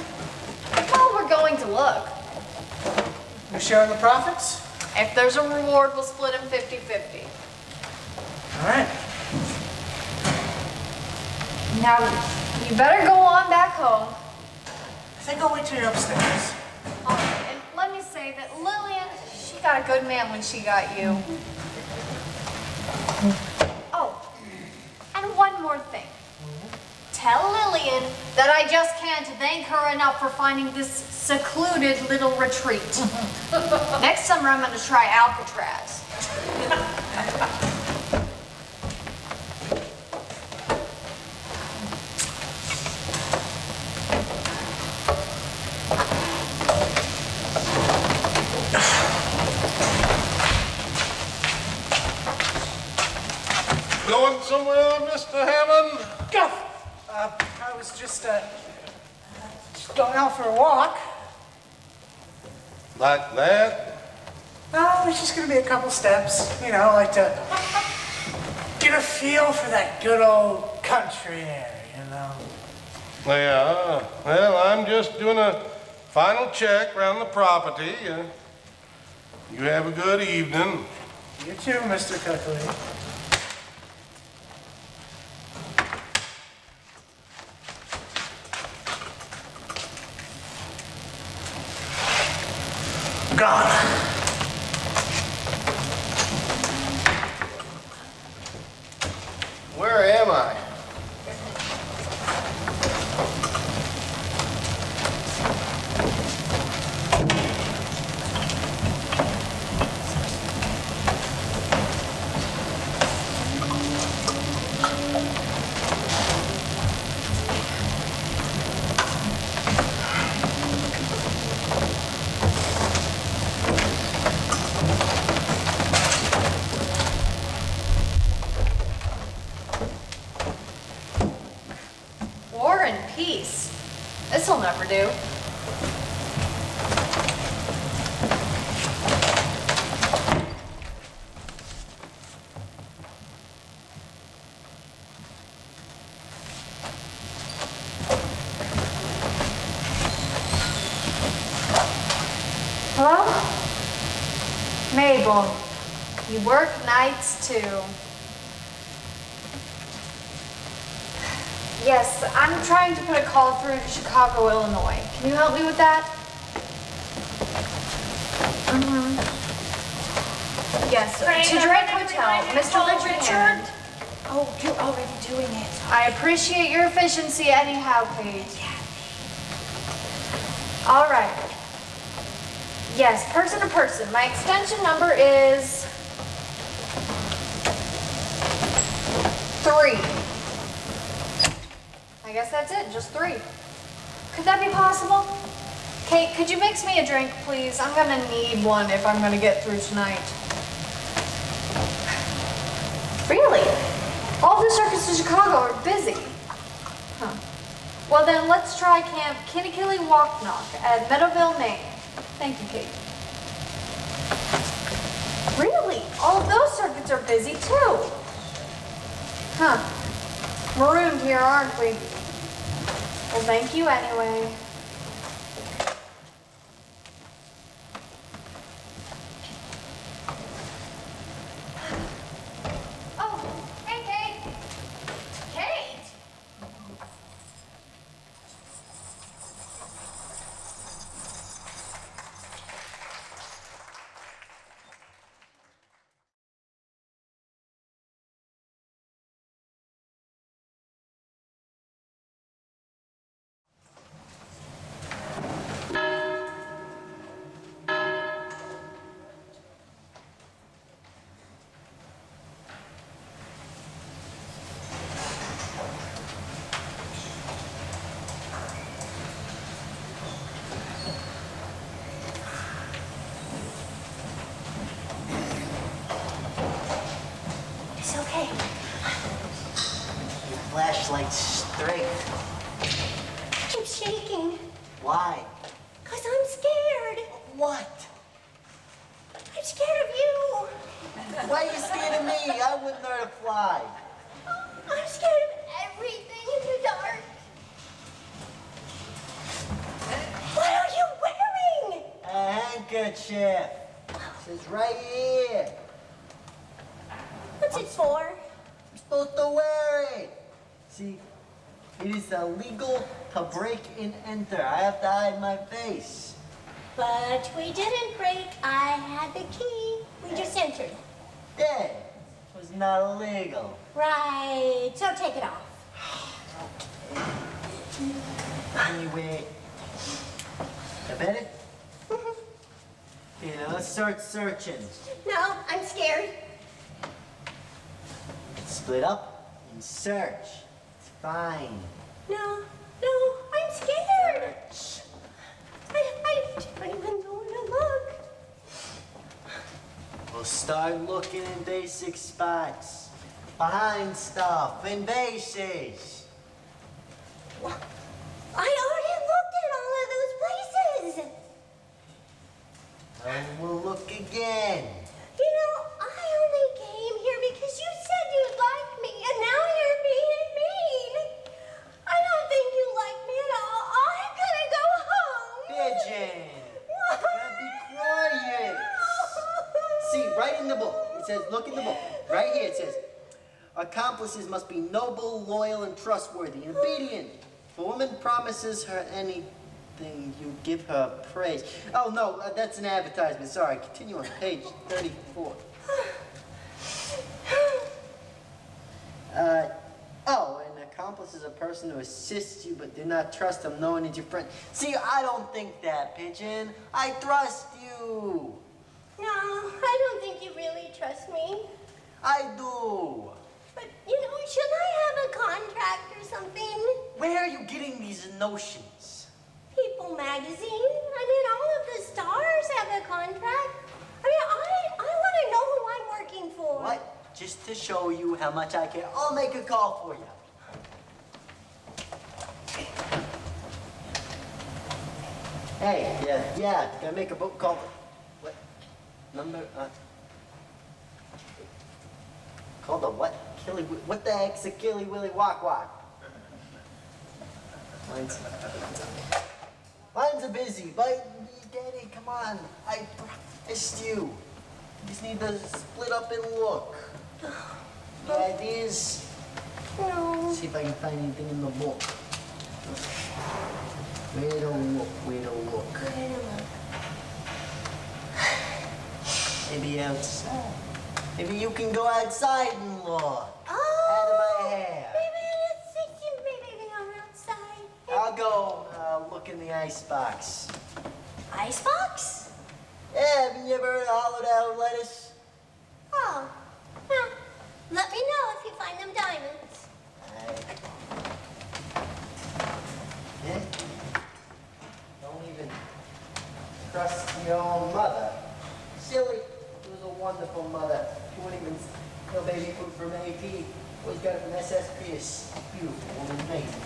Well, we're going to look. You sharing the profits? If there's a reward, we'll split them 50-50. All right. Now, you better go on back home. I think I'll wait till you're upstairs. Oh, and let me say that Lillian, she got a good man when she got you. Oh, and one more thing. Tell Lillian that I just can't thank her enough for finding this secluded little retreat. Next summer, I'm going to try Alcatraz. Going somewhere, Mr. Hammond? Go! I was just going out for a walk. Like that? Oh, it's just gonna be a couple steps, you know, like to get a feel for that good old country air, you know. Yeah, well, I'm just doing a final check around the property. You have a good evening. You too, Mr. Cookley. Gone. Where am I? War and peace. This'll never do. Hello? Mabel, you work nights too. Yes, I'm trying to put a call through to Chicago, Illinois. Can you help me with that? Yes, to Drake Hotel, Mr. Richard Hammond. Oh, you're already doing it. I appreciate your efficiency anyhow, Kate. All right. Yes, person to person. My extension number is 3. I guess that's it, just 3. Could that be possible? Kate, could you mix me a drink, please? I'm gonna need one if I'm gonna get through tonight. Really? All the circuits in Chicago are busy. Huh. Well then, let's try Camp Kinnikilly Walknock at Meadowville, Maine. Thank you, Kate. Really? All of those circuits are busy too. Huh. Marooned here, aren't we? Well, thank you anyway. Oh, hey, Kate. Kate? shaking. Why? 'Cause I'm scared. What? I'm scared of you. Why are you scared of me? I wouldn't hurt a fly. I'm scared of everything in the dark. What are you wearing? A handkerchief. It's right here. What's it for? I'm supposed to wear it. See, it is illegal to break and enter. I have to hide my face. But we didn't break. I had the key. We just entered. That was not illegal. Right. So take it off. Anyway, you better? Yeah, let's start searching. No, I'm scared. Split up and search. It's fine. No, I'm scared. I don't even know where to look. We'll start looking in basic spots. Behind stuff, in bases. I already looked at all of those places. And we'll look again. You know, I only came here because you said you'd like me, and now you're being mean. I don't think you like me at all. I'm gonna go home. Pigeon! Now be quiet. See, right in the book, it says, look in the book. Right here it says, accomplices must be noble, loyal, and trustworthy, and obedient. If a woman promises her anything, you give her praise. Oh, no, that's an advertisement. Sorry, continue on page 34. An accomplice is a person who assists you but do not trust him knowing he's your friend. See, I don't think that, Pigeon. I trust you. No, I don't think you really trust me. I do. But, you know, shouldn't I have a contract or something? Where are you getting these notions? People magazine. I mean, all of the stars have a contract. I mean, I want to know who I'm working for. What? Just to show you how much I care, I'll make a call for you. Hey, yeah, gotta make a book call. What? Number, called a what? What the heck's a Killy Willy Walk Walk? Lines are busy, but Daddy, come on. I promised you. You just need to split up and look. The ideas? No. See if I can find anything in the book. Where to look, where to look. Maybe outside. Maybe you can go outside and look. Oh. Out of my hair. Maybe I'm outside. I'll go look in the icebox. Icebox? Yeah, haven't you ever heard of hollowed out lettuce? Oh. Well, let me know if you find them diamonds. Yeah? Don't even trust your own mother. Silly. She was a wonderful mother. She wouldn't even no baby food from AP. Always got it from SSP. It's beautiful and amazing.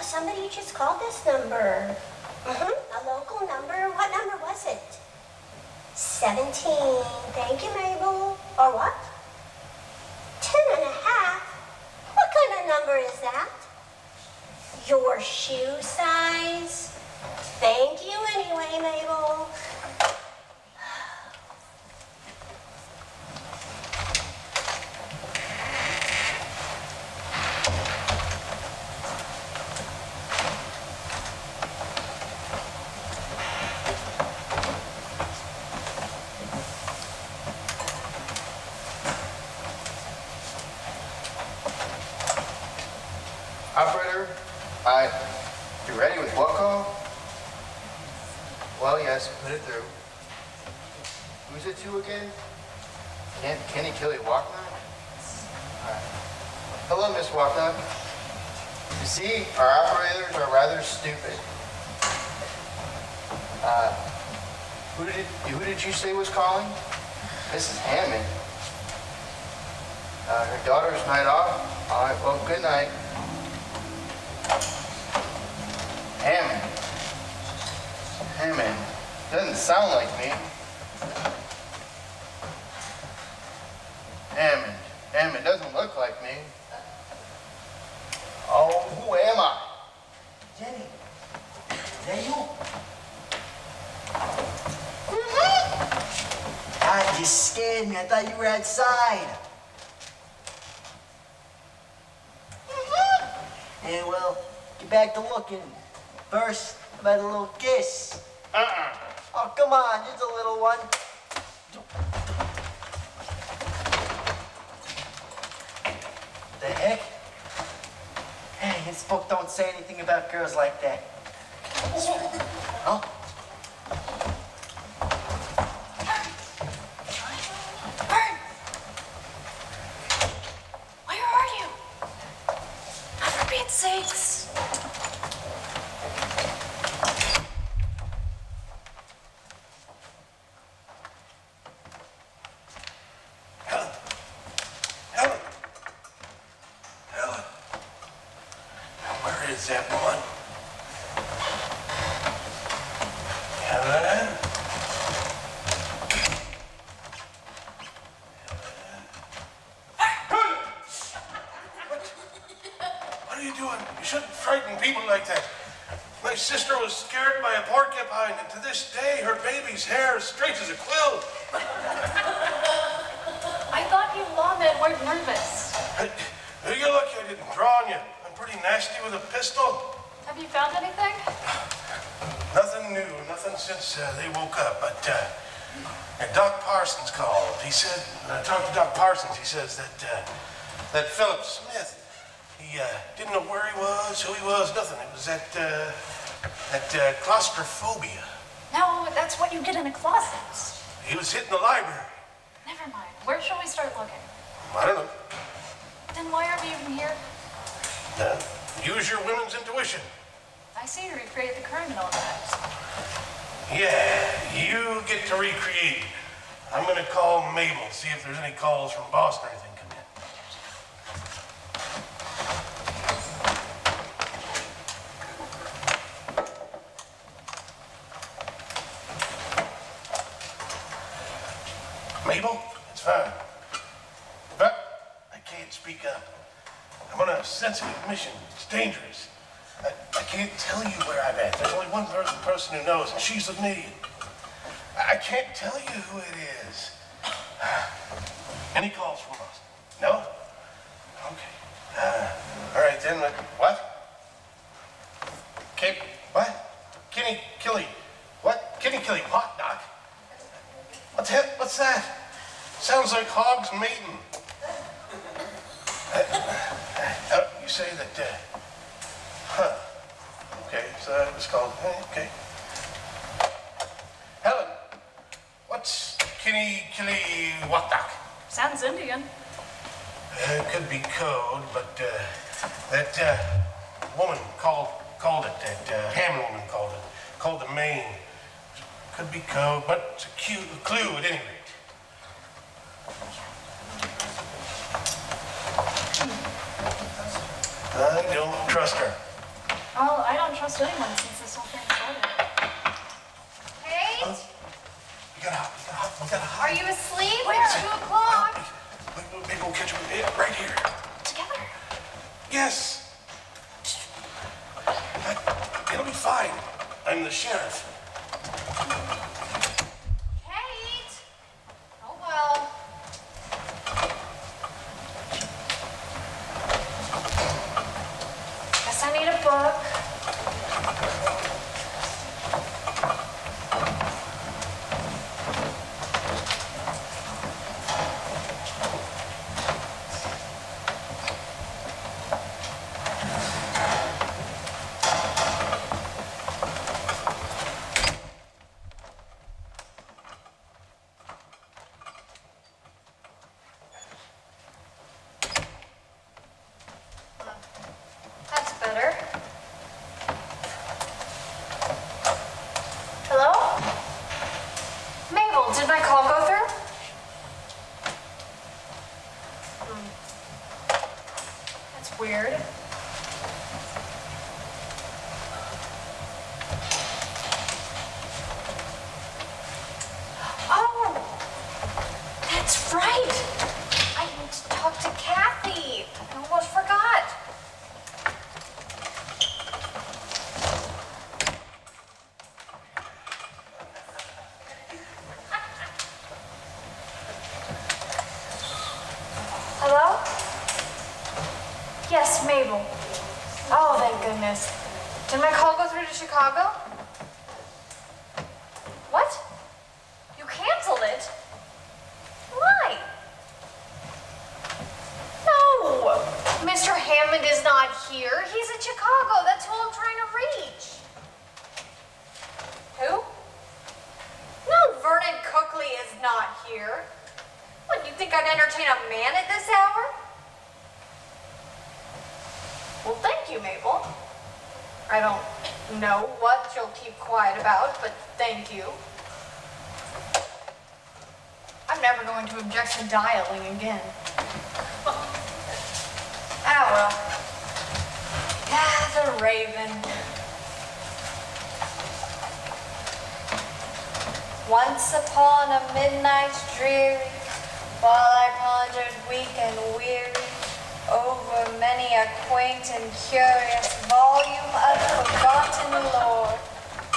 Somebody just called this number. A local number. What number was it? 17. Thank you, Mabel. Or what? 10 and a half? What kind of number is that? Your shoe size? Thank you anyway, Mabel. Yes, put it through. Who's it to again? Kenny Killy Walknock? Alright. Hello, Miss Walknock. You see, our operators are rather stupid. Who did you say was calling? Mrs. Hammond. Her daughter's night off? Alright, well, good night. Hammond. Hammond. Doesn't sound like me. Hammond doesn't look like me. Oh, who am I? Jenny, is that you? God, you scared me. I thought you were outside. And well, get back to looking. First, about a little kiss. Oh, come on, just a little one. The heck? Hey, this book don't say anything about girls like that. Oh. Vern! Where are you? For Pete's sakes. Is that one? Helen? What are you doing? You shouldn't frighten people like that. My sister was scared by a porcupine, and to this day, her baby's hair is straight as a quill. I thought you lawmen weren't nervous. You're lucky I didn't draw on you. Pretty nasty with a pistol. Have you found anything? Nothing new, nothing since they woke up, but Doc Parsons called. He said, I talked to Doc Parsons, he says that Philip Smith, he didn't know where he was, who he was, nothing. It was that claustrophobia. No, that's what you get in a closet. He was hitting the library. Never mind. Where shall we start looking? I don't know. Then why are we even here? Use your women's intuition. I see you recreate the criminal act. Yeah, you get to recreate. I'm gonna call Mabel, see if there's any calls from Boston or anything come in. Mabel, it's fine. But I can't speak up. I'm on a sensitive mission. It's dangerous. I can't tell you where I'm at. There's only one person who knows, and she's with me. I can't tell you who it is. Any calls from Boston? No? Okay. All right then. What? What? Kenny Killy. What? Kenny Killy what, Doc? What's that? Sounds like hogs mating. You say that, okay, so that was called, okay. Helen, what's Kenny Killy Watak? Sounds Indian. It could be code, but that woman called it, that Hammond woman called the main. Could be code, but it's a clue at any rate. I don't trust her. Oh, I don't trust anyone since this whole thing started. Kate? We gotta hop. Are you asleep? It's 2 o'clock. Maybe we'll catch him right here. Together. Yes. It'll be fine. I'm the sheriff. Kate? Oh, well. Guess I need a book. Did my call go through? That's weird. Oh, that's right. I need to talk to Kathy. I almost forgot. Hello? Yes, Mabel. Oh, thank goodness. Did my call go through to Chicago? What? You canceled it? Why? No! Mr. Hammond is not here. He's in Chicago. That's who I'm trying to reach. Who? No, Vernon Cookley is not here. What, you think I'd entertain a man at this hour? Well, thank you, Mabel. I don't know what you'll keep quiet about, but thank you. I'm never going to object to dialing again. Ah, well. Ah, the Raven. Once upon a midnight dreary, while I pondered weak and weary over many a quaint and curious volume of forgotten lore,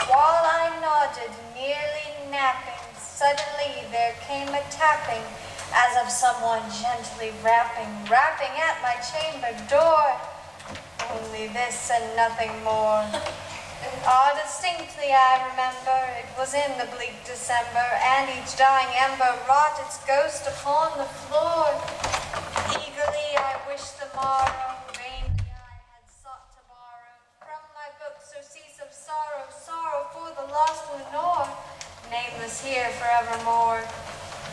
while I nodded, nearly napping, suddenly there came a tapping, as of someone gently rapping at my chamber door. Only this and nothing more. Ah, distinctly I remember, it was in the bleak December, and each dying ember wrought its ghost upon the floor. Eagerly I wished the morrow, vainly I had sought to borrow from my book surcease of sorrow, sorrow for the lost Lenore, nameless here forevermore.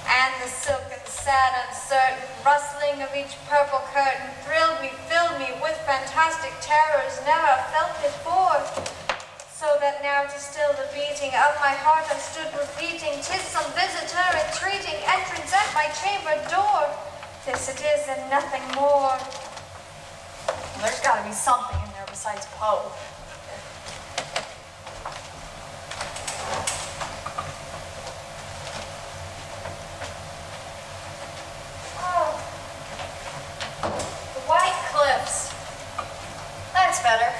And the silken, sad, uncertain rustling of each purple curtain thrilled me, filled me with fantastic terrors never felt before. So that now to still the beating of my heart I stood repeating, 'tis some visitor entreating entrance at my chamber door. This it is and nothing more. Well, there's got to be something in there besides Poe. Oh, the White Cliffs. That's better.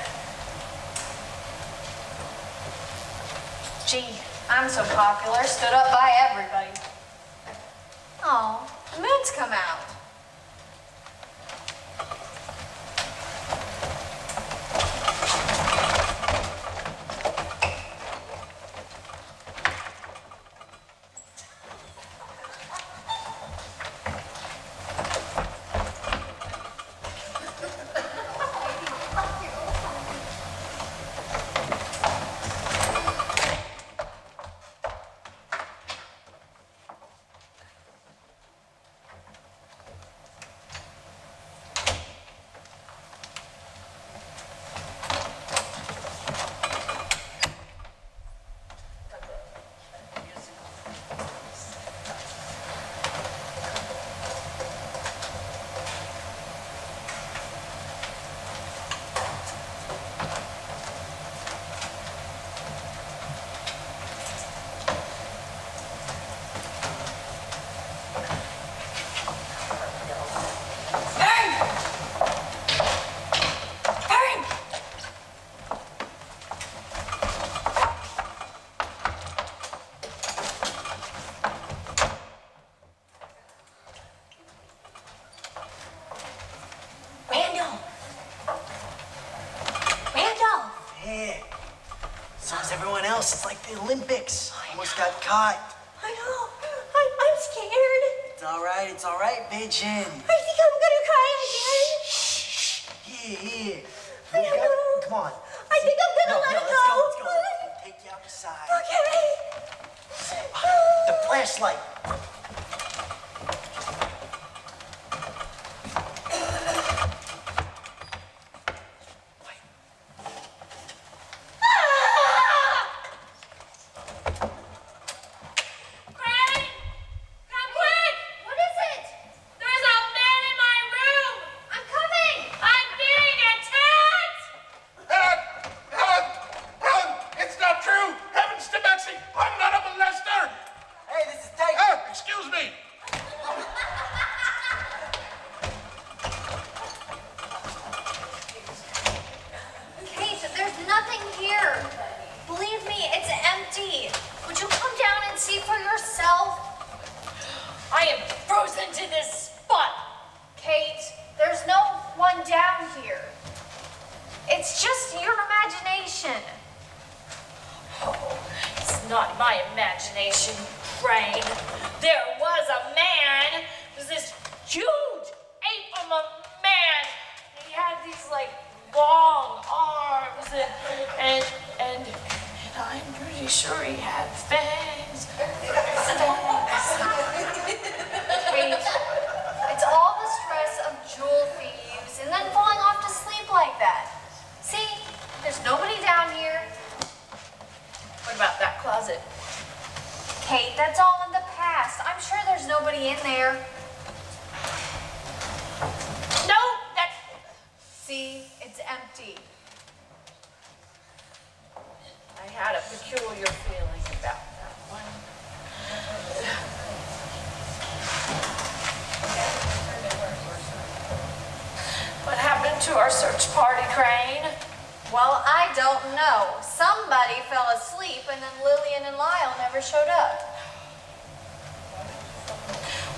Gee, I'm so popular, stood up by everybody. Oh, the moon's come out. It's like the Olympics. Almost got caught. I know. I'm scared. It's all right, Pigeon. I think I'm gonna cry again. Shh. Here. I don't know. Come on. I think I'm gonna let it go. Let's go. Let me take you outside. Okay. The flashlight. Granny! Crane. There was a man. It was this huge ape of a man. He had these like long arms and I'm pretty sure he had fangs. Kate, it's all the stress of jewel thieves and then falling off to sleep like that. See, there's nobody down here. What about that closet? Kate, that's all in the past. I'm sure there's nobody in there. No, See, it's empty. I had a peculiar feeling about that one. What happened to our search party, Crane? Well, I don't know. Somebody fell asleep and then Lillian and Lyle never showed up.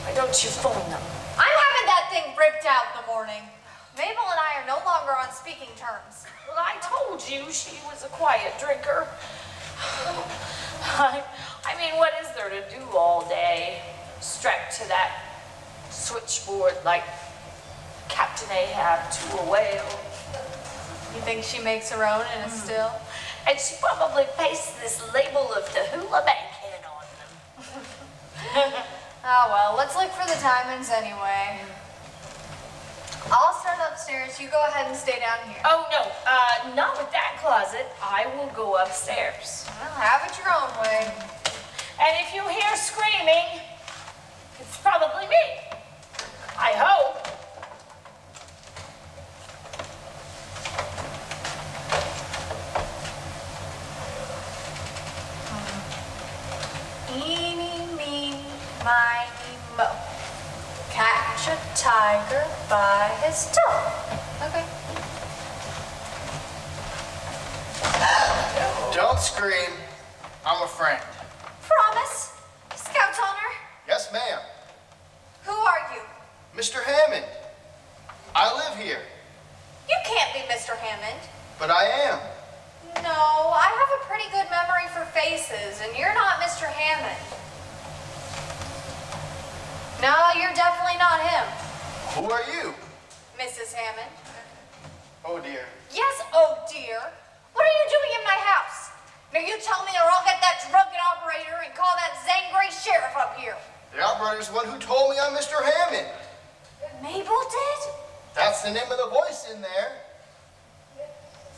Why don't you phone them? I'm having that thing ripped out in the morning. Mabel and I are no longer on speaking terms. Well, I told you she was a quiet drinker. I mean, what is there to do all day? Strapped to that switchboard like Captain Ahab to a whale. You think she makes her own in a still? And she probably pastes this label of the hula bankhead on them. Oh well, let's look for the diamonds anyway. I'll start upstairs, you go ahead and stay down here. Oh, no, not with that closet. I will go upstairs. Well, have it your own way. And if you hear screaming, it's probably me. I hope. Eeny, meeny, miny, mo. Catch a tiger by his toe. Okay. Don't scream. I'm a friend. Promise. Scout's honor. Yes, ma'am. Who are you? Mr. Hammond. I live here, You can't be Mr. Hammond. but I am. No, I have a pretty good memory for faces, and you're not Mr. Hammond. No, you're definitely not him. Who are you? Mrs. Hammond. Oh, dear. Yes, oh dear. What are you doing in my house? Now you tell me or I'll get that drunken operator and call that Zangray sheriff up here. The operator's the one who told me I'm Mr. Hammond. Mabel did? That's the name of the voice in there.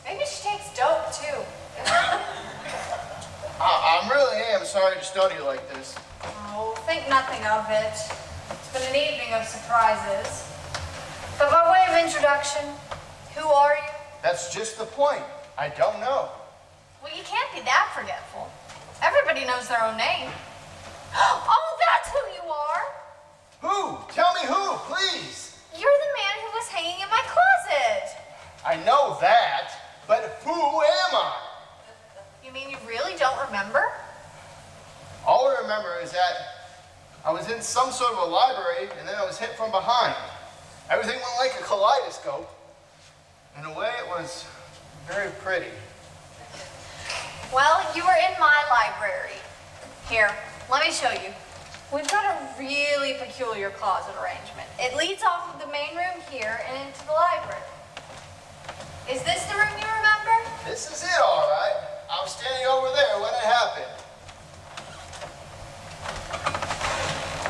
Maybe she takes dope too. I really am sorry to start you like this. Oh, think nothing of it. It's been an evening of surprises. But by way of introduction, who are you? That's just the point. I don't know. Well, you can't be that forgetful. Everybody knows their own name. Oh, that's who you are. Who? Tell me who, please. You're the man who was hanging in my closet. I know that, but who am I? You mean you really don't remember? All I remember is that I was in some sort of a library and then I was hit from behind. Everything went like a kaleidoscope. In a way, it was very pretty. Well, you were in my library. Here, let me show you. We've got a really peculiar closet arrangement. It leads off of the main room here and into the library. Is this the room you remember? This is it, all right. I was standing over there when it happened.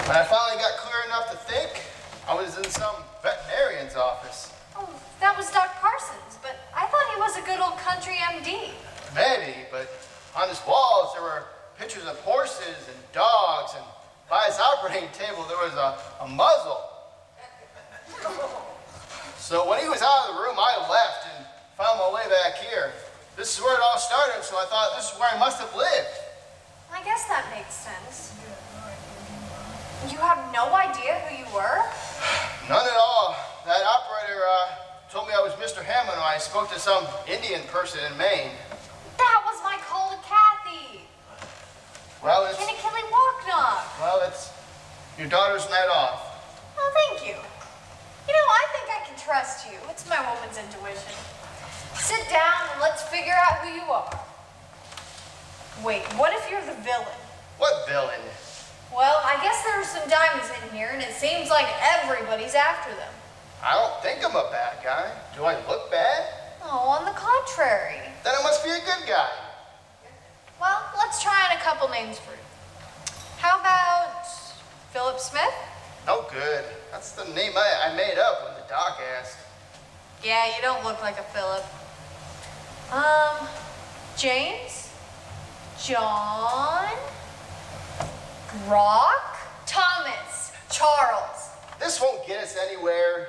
When I finally got clear enough to think, I was in some veterinarian's office. Oh, that was Doc Parsons, but I thought he was a good old country MD. Maybe, but on his walls there were pictures of horses and dogs, and by his operating table there was a muzzle. So when he was out of the room, I left and found my way back here. This is where it all started, so I thought this is where I must have lived. I guess that makes sense. You have no idea who you were? None at all. That operator told me I was Mr. Hammond when I spoke to some Indian person in Maine. That was my call to Kathy. Well, it's your daughter's night off. Oh, thank you. You know, I think I can trust you. It's my woman's intuition. Sit down and let's figure out who you are. Wait, what if you're the villain? What villain? crimes in here, and it seems like everybody's after them. I don't think I'm a bad guy. Do I look bad? Oh, on the contrary. Then I must be a good guy. Well, let's try on a couple names for you. How about Philip Smith? No good. That's the name I made up when the doc asked. Yeah, you don't look like a Philip. James? John? Brock? Thomas? Charles? This won't get us anywhere.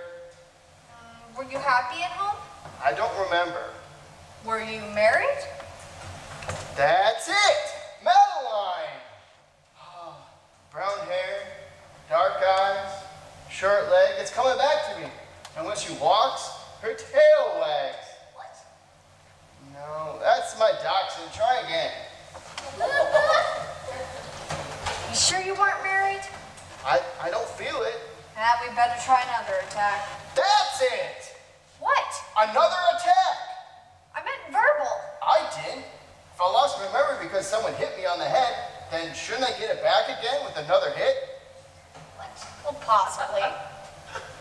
Were you happy at home? I don't remember. Were you married? That's it! Madeline! Brown hair, dark eyes, short leg. It's coming back to me. And when she walks, her tail wags. What? No, that's my dachshund. Try again. You sure you weren't married? I don't feel it. We better try another attack. That's it! What? Another attack! I meant verbal. I did. If I lost my memory because someone hit me on the head, then shouldn't I get it back again with another hit? What? Well, possibly.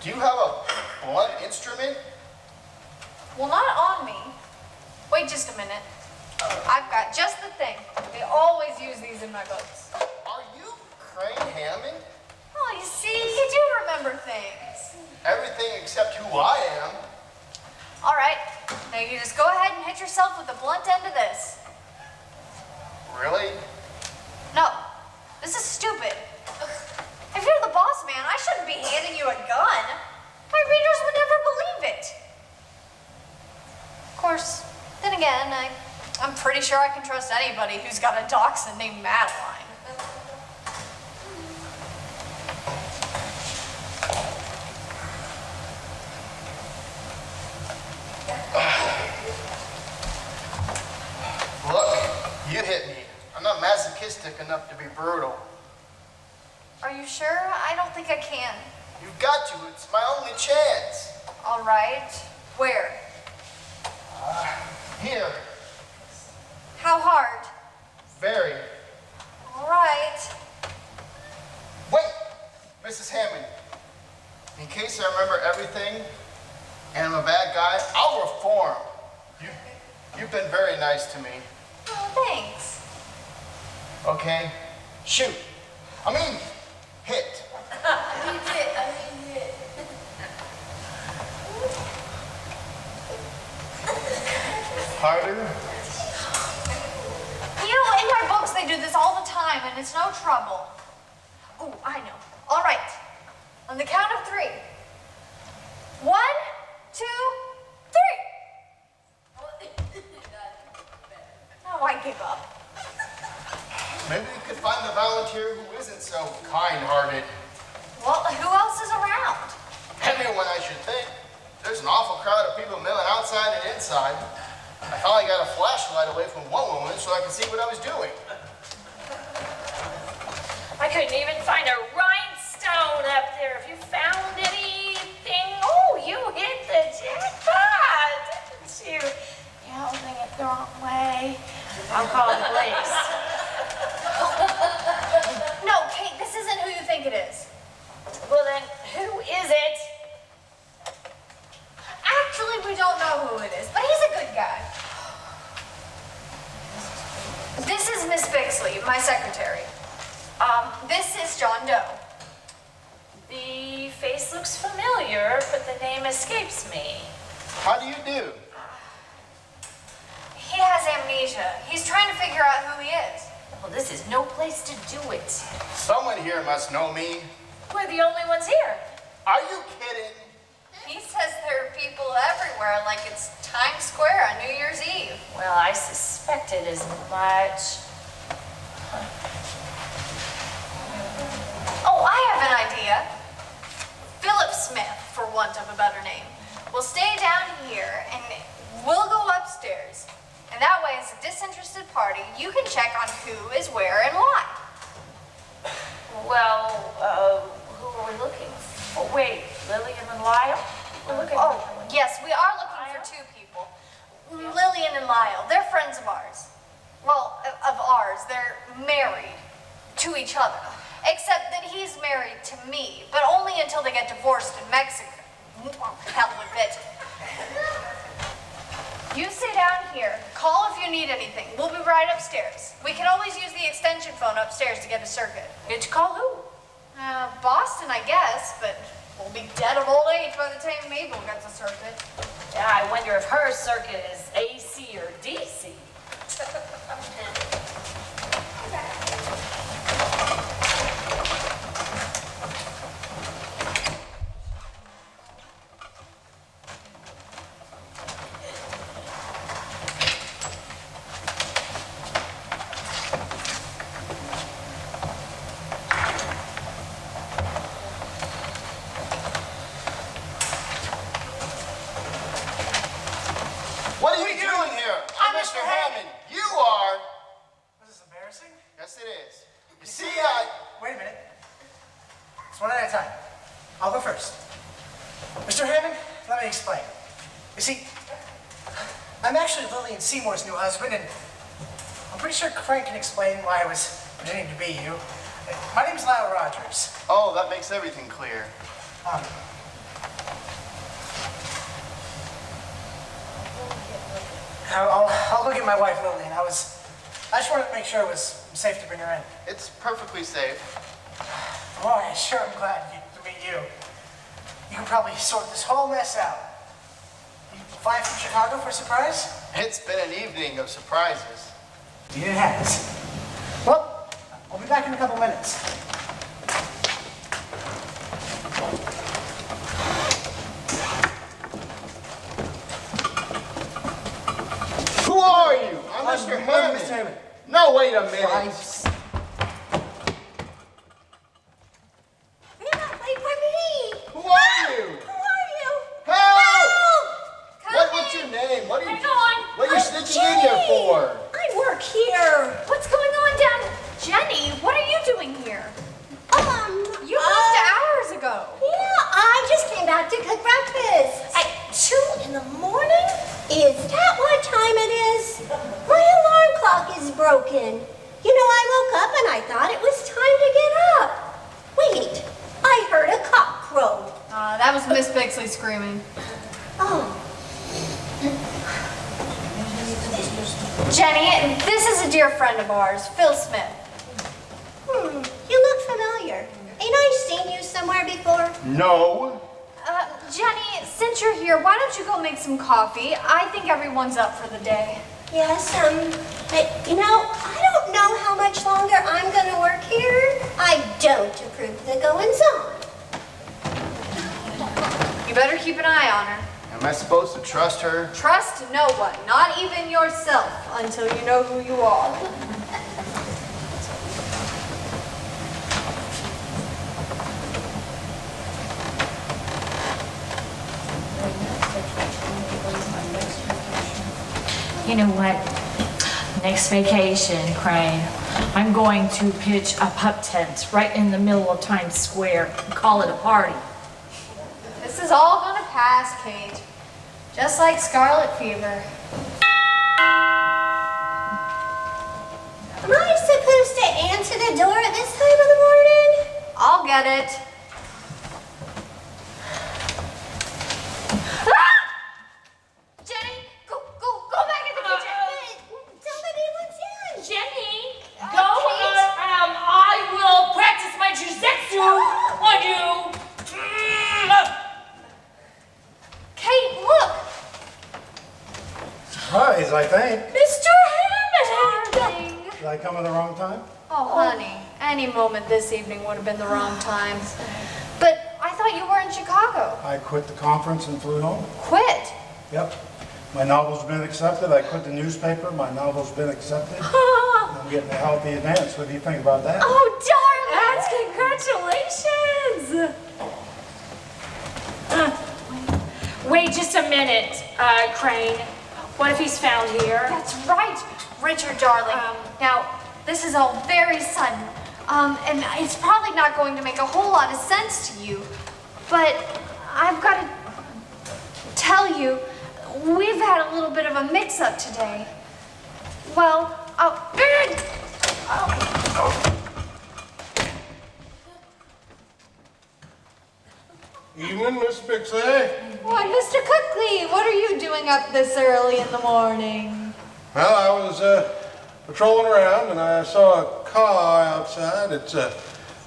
Do you have a blunt instrument? Well, not on me. Wait just a minute. I've got just the thing. They always use these in my books. Are you Crane Hammond? Oh, you see, you do remember things. Everything except who I am. All right, now you just go ahead and hit yourself with the blunt end of this. Really? No, this is stupid. If you're the boss man, I shouldn't be handing you a gun. My readers would never believe it. Of course, then again, I'm pretty sure I can trust anybody who's got a dachshund named Madeline. Look, you hit me. I'm not masochistic enough to be brutal. Are you sure? I don't think I can. You've got to. It's my only chance. All right. Where? Here. How hard? Very. All right. Wait, Mrs. Hammond. In case I remember everything and I'm a bad guy, I'll reform. You've been very nice to me. Oh, thanks. Okay, shoot. I mean, hit. Harder. You know, in my books they do this all the time, and it's no trouble. Oh, I know. All right. On the count of 3. 1, 2, 3. Oh, I give up. Maybe we could find a volunteer who isn't so kind-hearted. Well, who else is around? Everyone, I should think. There's an awful crowd of people milling outside and inside. I finally got a flashlight away from one woman so I could see what I was doing. I couldn't even find a rhinestone up there. Have you found anything? Oh, you hit the jackpot, didn't you? You're holding it the wrong way. I'll call the police. No, Kate, this isn't who you think it is. Well then, who is it? Actually, we don't know who it is, but he's a good guy. This is Miss Bixley, my secretary. This is John Doe. The face looks familiar, but the name escapes me. How do you do? He has amnesia. He's trying to figure out who he is. Well, this is no place to do it. Someone here must know me. We're the only ones here. Are you kidding? He says there are people everywhere, like it's Times Square on New Year's Eve. Well, I suspected as much. Oh, I have an idea. Philip Smith, for want of a better name, will stay down here and we'll go upstairs. And that way, as a disinterested party, you can check on who is where and why. Well, who are we looking for? Wait, Lillian and Lyle? We're looking Oh, yes, we are looking for 2 people. Lillian and Lyle, they're friends of ours. Well, of ours. They're married to each other. Except that he's married to me, but only until they get divorced in Mexico. Hell with it. You stay down here. Call if you need anything. We'll be right upstairs. We can always use the extension phone upstairs to get a circuit. Did you call who? Boston, I guess, but we'll be dead of old age by the time Mabel gets a circuit. Yeah, I wonder if her circuit is AC or DC. What are you doing here? I'm Mr. Hammond. You are. Was this embarrassing? Yes, it is. You see, Wait a minute. It's one at a time. I'll go first. Mr. Hammond, let me explain. You see, I'm actually Lillian Seymour's new husband, and I'm pretty sure Frank can explain why I was pretending to be you. My name's Lyle Rogers. Oh, that makes everything clear. I'll go get my wife, Lillian. I just wanted to make sure it was safe to bring her in. It's perfectly safe. Oh, yeah, sure, I'm glad to meet you. You can probably sort this whole mess out. You flying from Chicago for a surprise? It's been an evening of surprises. It has. Well, I'll be back in a couple minutes. Who are you? I'm Mr. Hammond. Mr. Hammond. No, wait a minute. Wait for me. Who are you? Who are you? Help! What's your name? What are you? Hang on. What are you snitching in here for? I work here. What's going on down? Jenny, what are you doing here? You Uh, left hours ago. Yeah, I just came back to cook breakfast. At 2 in the morning? Is that what time it is? My alarm clock is broken. You know, I woke up and I thought it was time to get up. Wait, I heard a cock crow. That was Miss Bixley screaming. Oh, Jenny, this is a dear friend of ours, Phil Smith. you look familiar. Ain't I seen you somewhere before? No. Jenny, since you're here, why don't you go make some coffee? I think everyone's up for the day. Yes, but you know, I don't know how much longer I'm gonna work here. I don't approve the goings on. You better keep an eye on her. Am I supposed to trust her? Trust no one, not even yourself, until you know who you are. You know what? Next vacation, Crane, I'm going to pitch a pup tent right in the middle of Times Square and call it a party. This is all gonna pass, Kate. Just like scarlet fever. Am I supposed to answer the door at this time of the morning? I'll get it. Jenny, go back in the kitchen. Somebody wants in. Jenny, go. I will practice my jujitsu on you. Kate, look! Surprise, I think. Mr. Hammond! Darling. Did I come at the wrong time? Oh, honey, any moment this evening would have been the wrong time. But I thought you were in Chicago. I quit the conference and flew home. Quit? Yep. My novel's been accepted. I quit the newspaper. My novel's been accepted. I'm getting a healthy advance. What do you think about that? Oh, darling! That's congratulations! Wait just a minute, Crane. What if he's found here? That's right, Richard, darling. Now, this is all very sudden, and it's probably not going to make a whole lot of sense to you, but I've got to tell you, we've had a little bit of a mix-up today. Well, Evening, Miss Bixley. Why, Mr. Cookley, what are you doing up this early in the morning? Well, I was patrolling around and I saw a car outside. It's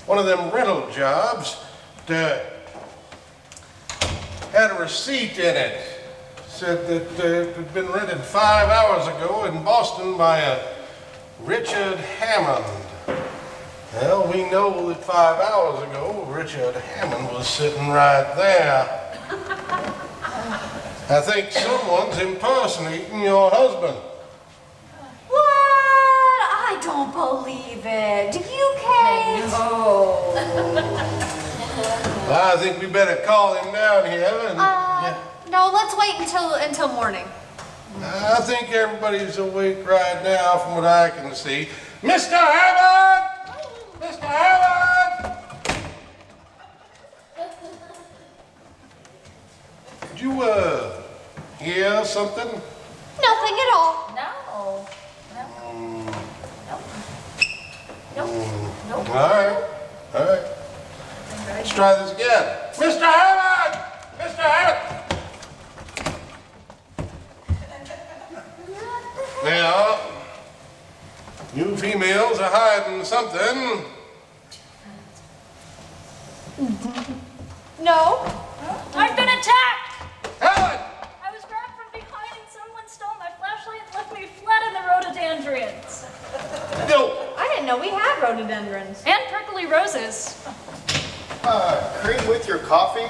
one of them rental jobs. It had a receipt in it. Said that it had been rented 5 hours ago in Boston by a Richard Hammond. Well, we know that 5 hours ago, Richard Hammond was sitting right there. I think someone's impersonating your husband. What? I don't believe it. Do you, Kate? Oh. I think we better call him down here and... No, let's wait until morning. I think everybody's awake right now from what I can see. Mr. Hammond! Mr. Hammond! Did you, hear something? Nothing at all. No. Nope. All right. Let's try this again. Mr. Hammond! Mr. Hammond! Now, you females are hiding something. No. I've been attacked! Helen! I was grabbed from behind and someone stole my flashlight and left me flat in the rhododendrons. No. I didn't know we had rhododendrons. And prickly roses. Cream with your coffee?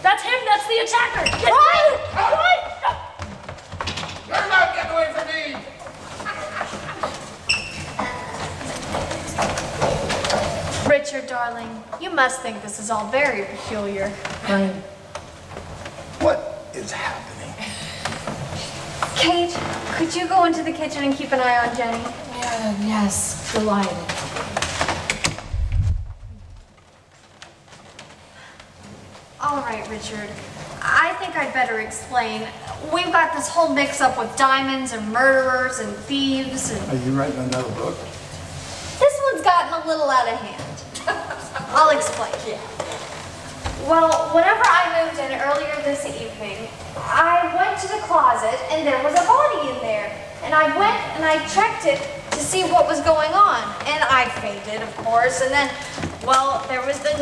That's him, that's the attacker! Get Run! You're not getting away from me! Richard, darling, you must think this is all very peculiar. What is happening? Kate, could you go into the kitchen and keep an eye on Jenny? Yes, delighted. All right, Richard. I think I'd better explain. We've got this whole mix-up with diamonds and murderers and thieves and... Are you writing another book? This one's gotten a little out of hand. I'll explain. Well, whenever I moved in earlier this evening, I went to the closet and there was a body in there. And I went and I checked it to see what was going on. And I fainted, of course. And then, well, there was the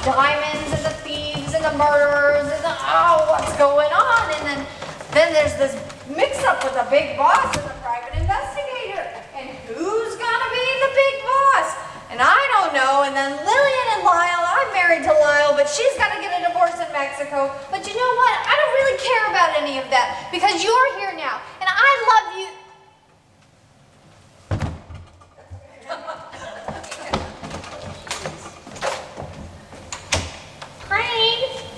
diamonds and the thieves and the murderers and the, oh, what's going on? And then there's this mix-up with the big boss and the private investigator. And who's gonna be the big boss? And I don't know. And then Lillian and Lyle, I'm married to Lyle, but she's got to get a divorce in Mexico. But you know what? I don't really care about any of that because you're here now, and I love you.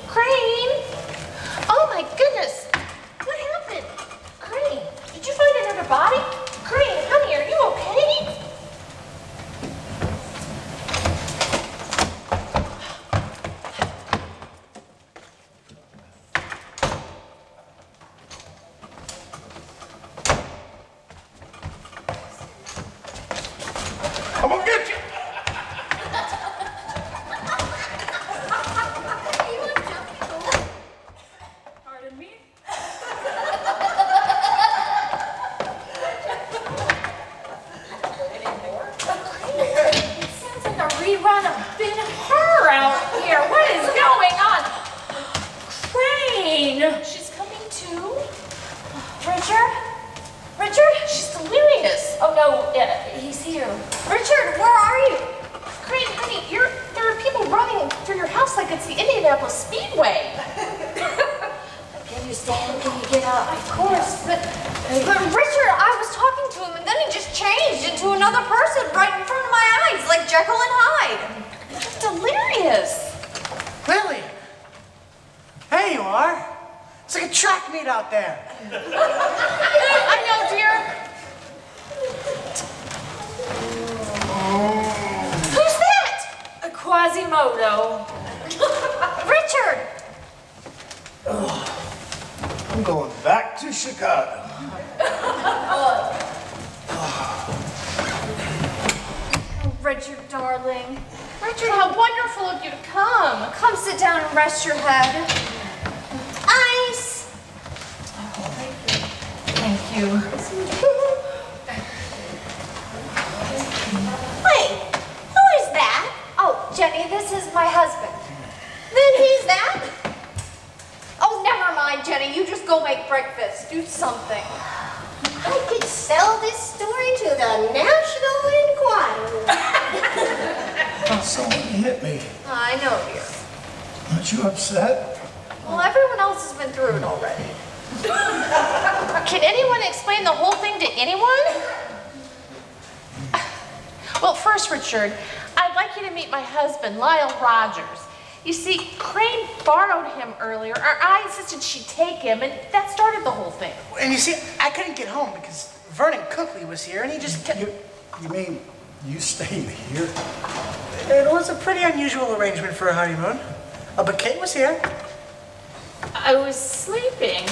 Crane! Oh my goodness! What happened? Crane, did you find another body? Crane, honey, are you okay? I'm gonna get you! Pardon me? It sounds like a rerun of Ben-Hur out here. What is going on? Crane! She's coming too? Richard? Richard? She's delirious. Oh no, he's here. Richard, where are you? Crane, honey, there are people running through your house like it's the Indianapolis Speedway. Can you stand? Can you get up? Of course, but Richard, I was talking to him and then he just changed into another person right in front of my eyes, like Jekyll and Hyde. She's delirious. Lily! There you are. It's like a track meet out there. I know, dear. Who's that? A Quasimodo. Richard! I'm going back to Chicago. Richard, darling. Richard, how wonderful of you to come. Come sit down and rest your head. Ice. Thank you. Wait, who is that? Oh, Jenny, this is my husband. Then he's that? Oh, never mind, Jenny. You just go make breakfast. Do something. I could sell this story to the National Enquirer. Someone hit me. I know, dear. Aren't you upset? Well, everyone else has been through it already. Can anyone explain the whole thing to anyone? Well, first, Richard, I'd like you to meet my husband, Lyle Rogers. You see, Crane borrowed him earlier, or I insisted she take him, and that started the whole thing. And you see, I couldn't get home because Vernon Cookley was here, and he just kept... You mean you stayed here? It was a pretty unusual arrangement for a honeymoon. But Kate was here. I was sleeping.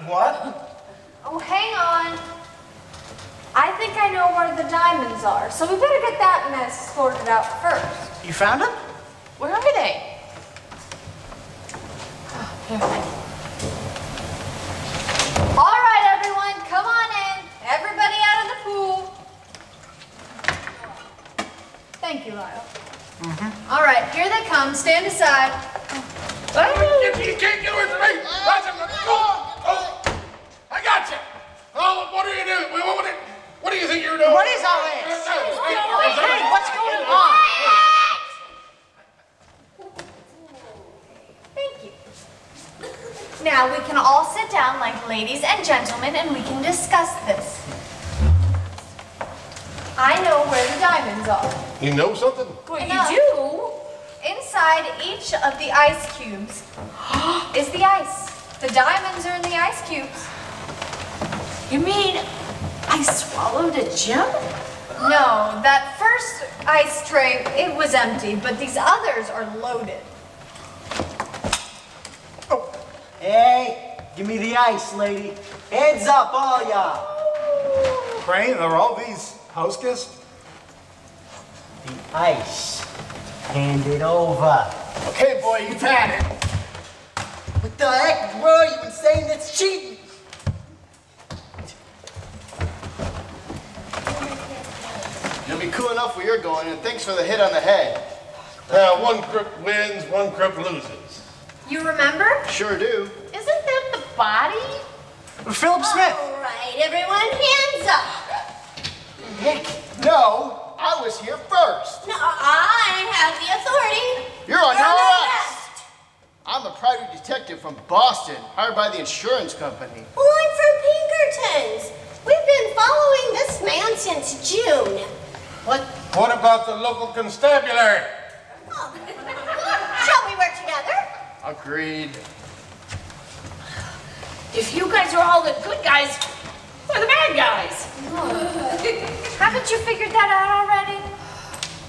What? Oh, hang on. I think I know where the diamonds are, so we better get that mess sorted out first. You found him? Where are they? All right, everyone, come on in. Everybody out of the pool. Thank you, Lyle. All right, here they come. Stand aside. You can't get away from me! Oh, I got you! Oh, what are you doing? What do you think you're doing? What is all this? Hey, what's going on? Thank you. Now we can all sit down like ladies and gentlemen and we can discuss this. I know where the diamonds are. You know something? Well, Enough. you do? Inside each of the ice cubes is the ice. The diamonds are in the ice cubes. You mean I swallowed a gem? No, that first ice tray, it was empty, but these others are loaded. Hey, give me the ice, lady. Hands up, all y'all. Crane, are all these house guests? The ice. Hand it over. Okay, boy, you've had it. What the heck, bro? You've been saying that's cheating. You'll be cool enough where you're going, and thanks for the hit on the head. One crook wins, one crook loses. You remember? Sure do. Isn't that the body? Philip Smith. All right, everyone, hands up. Nick, no, I was here first. No, I have the authority. You're under You're under arrest. I'm a private detective from Boston, hired by the insurance company. Well, I'm from Pinkerton's. We've been following this man since June. What about the local constabulary? Oh. Shall we work together? Agreed. If you guys are all the good guys, we're the bad guys. Haven't you figured that out already?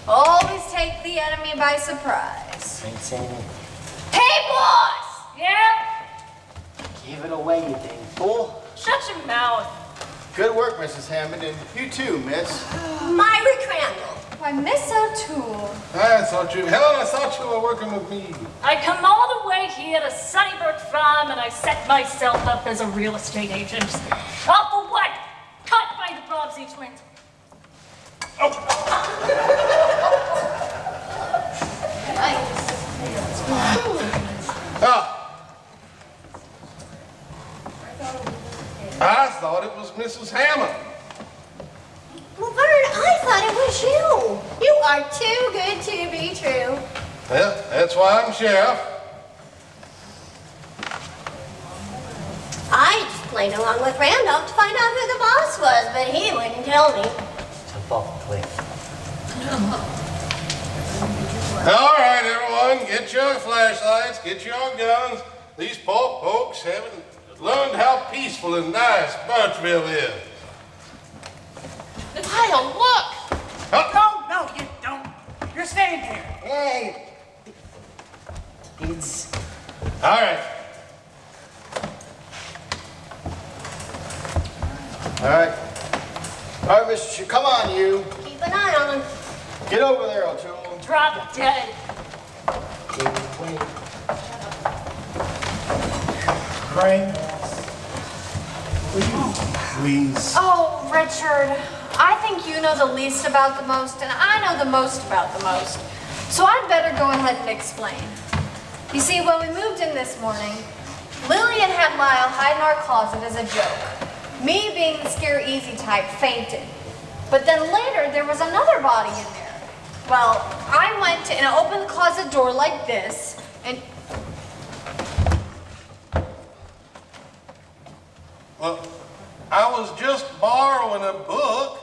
Always take the enemy by surprise. Ain't saying it. Hey, boss! Yeah? Give it away, you dang fool. Shut your mouth. Good work, Mrs. Hammond, and you too, miss. Myra Crandall. Why, Miss O'Toole. Helen, I thought you were working with me. I come all the way here to Sunnybrook Farm and I set myself up as a real estate agent. All for what? Caught by the Bobbsey twins. I thought it was Mrs. Hammond. Well, Vern, I thought it was you. You are too good to be true. Well, that's why I'm sheriff. I just played along with Randolph to find out who the boss was, but he wouldn't tell me. Jump off the cliff. All right, everyone, get your flashlights, get your guns. These poor folks haven't learned how peaceful and nice Birchville is. Lyle, look! No, you don't. You're staying here. Hey. Kids. All right. All right. All right, Mr. Come on, you. Keep an eye on him. Get over there, O'Toole. drop dead. Rain, will you please? Oh, Richard, I think you know the least about the most, and I know the most about the most. So I'd better go ahead and explain. You see, when we moved in this morning, Lillian had Lyle hide in our closet as a joke. Me, being the scare easy type, fainted. But then later, there was another body in there. Well, I went and I opened the closet door like this, and... Well, I was just borrowing a book.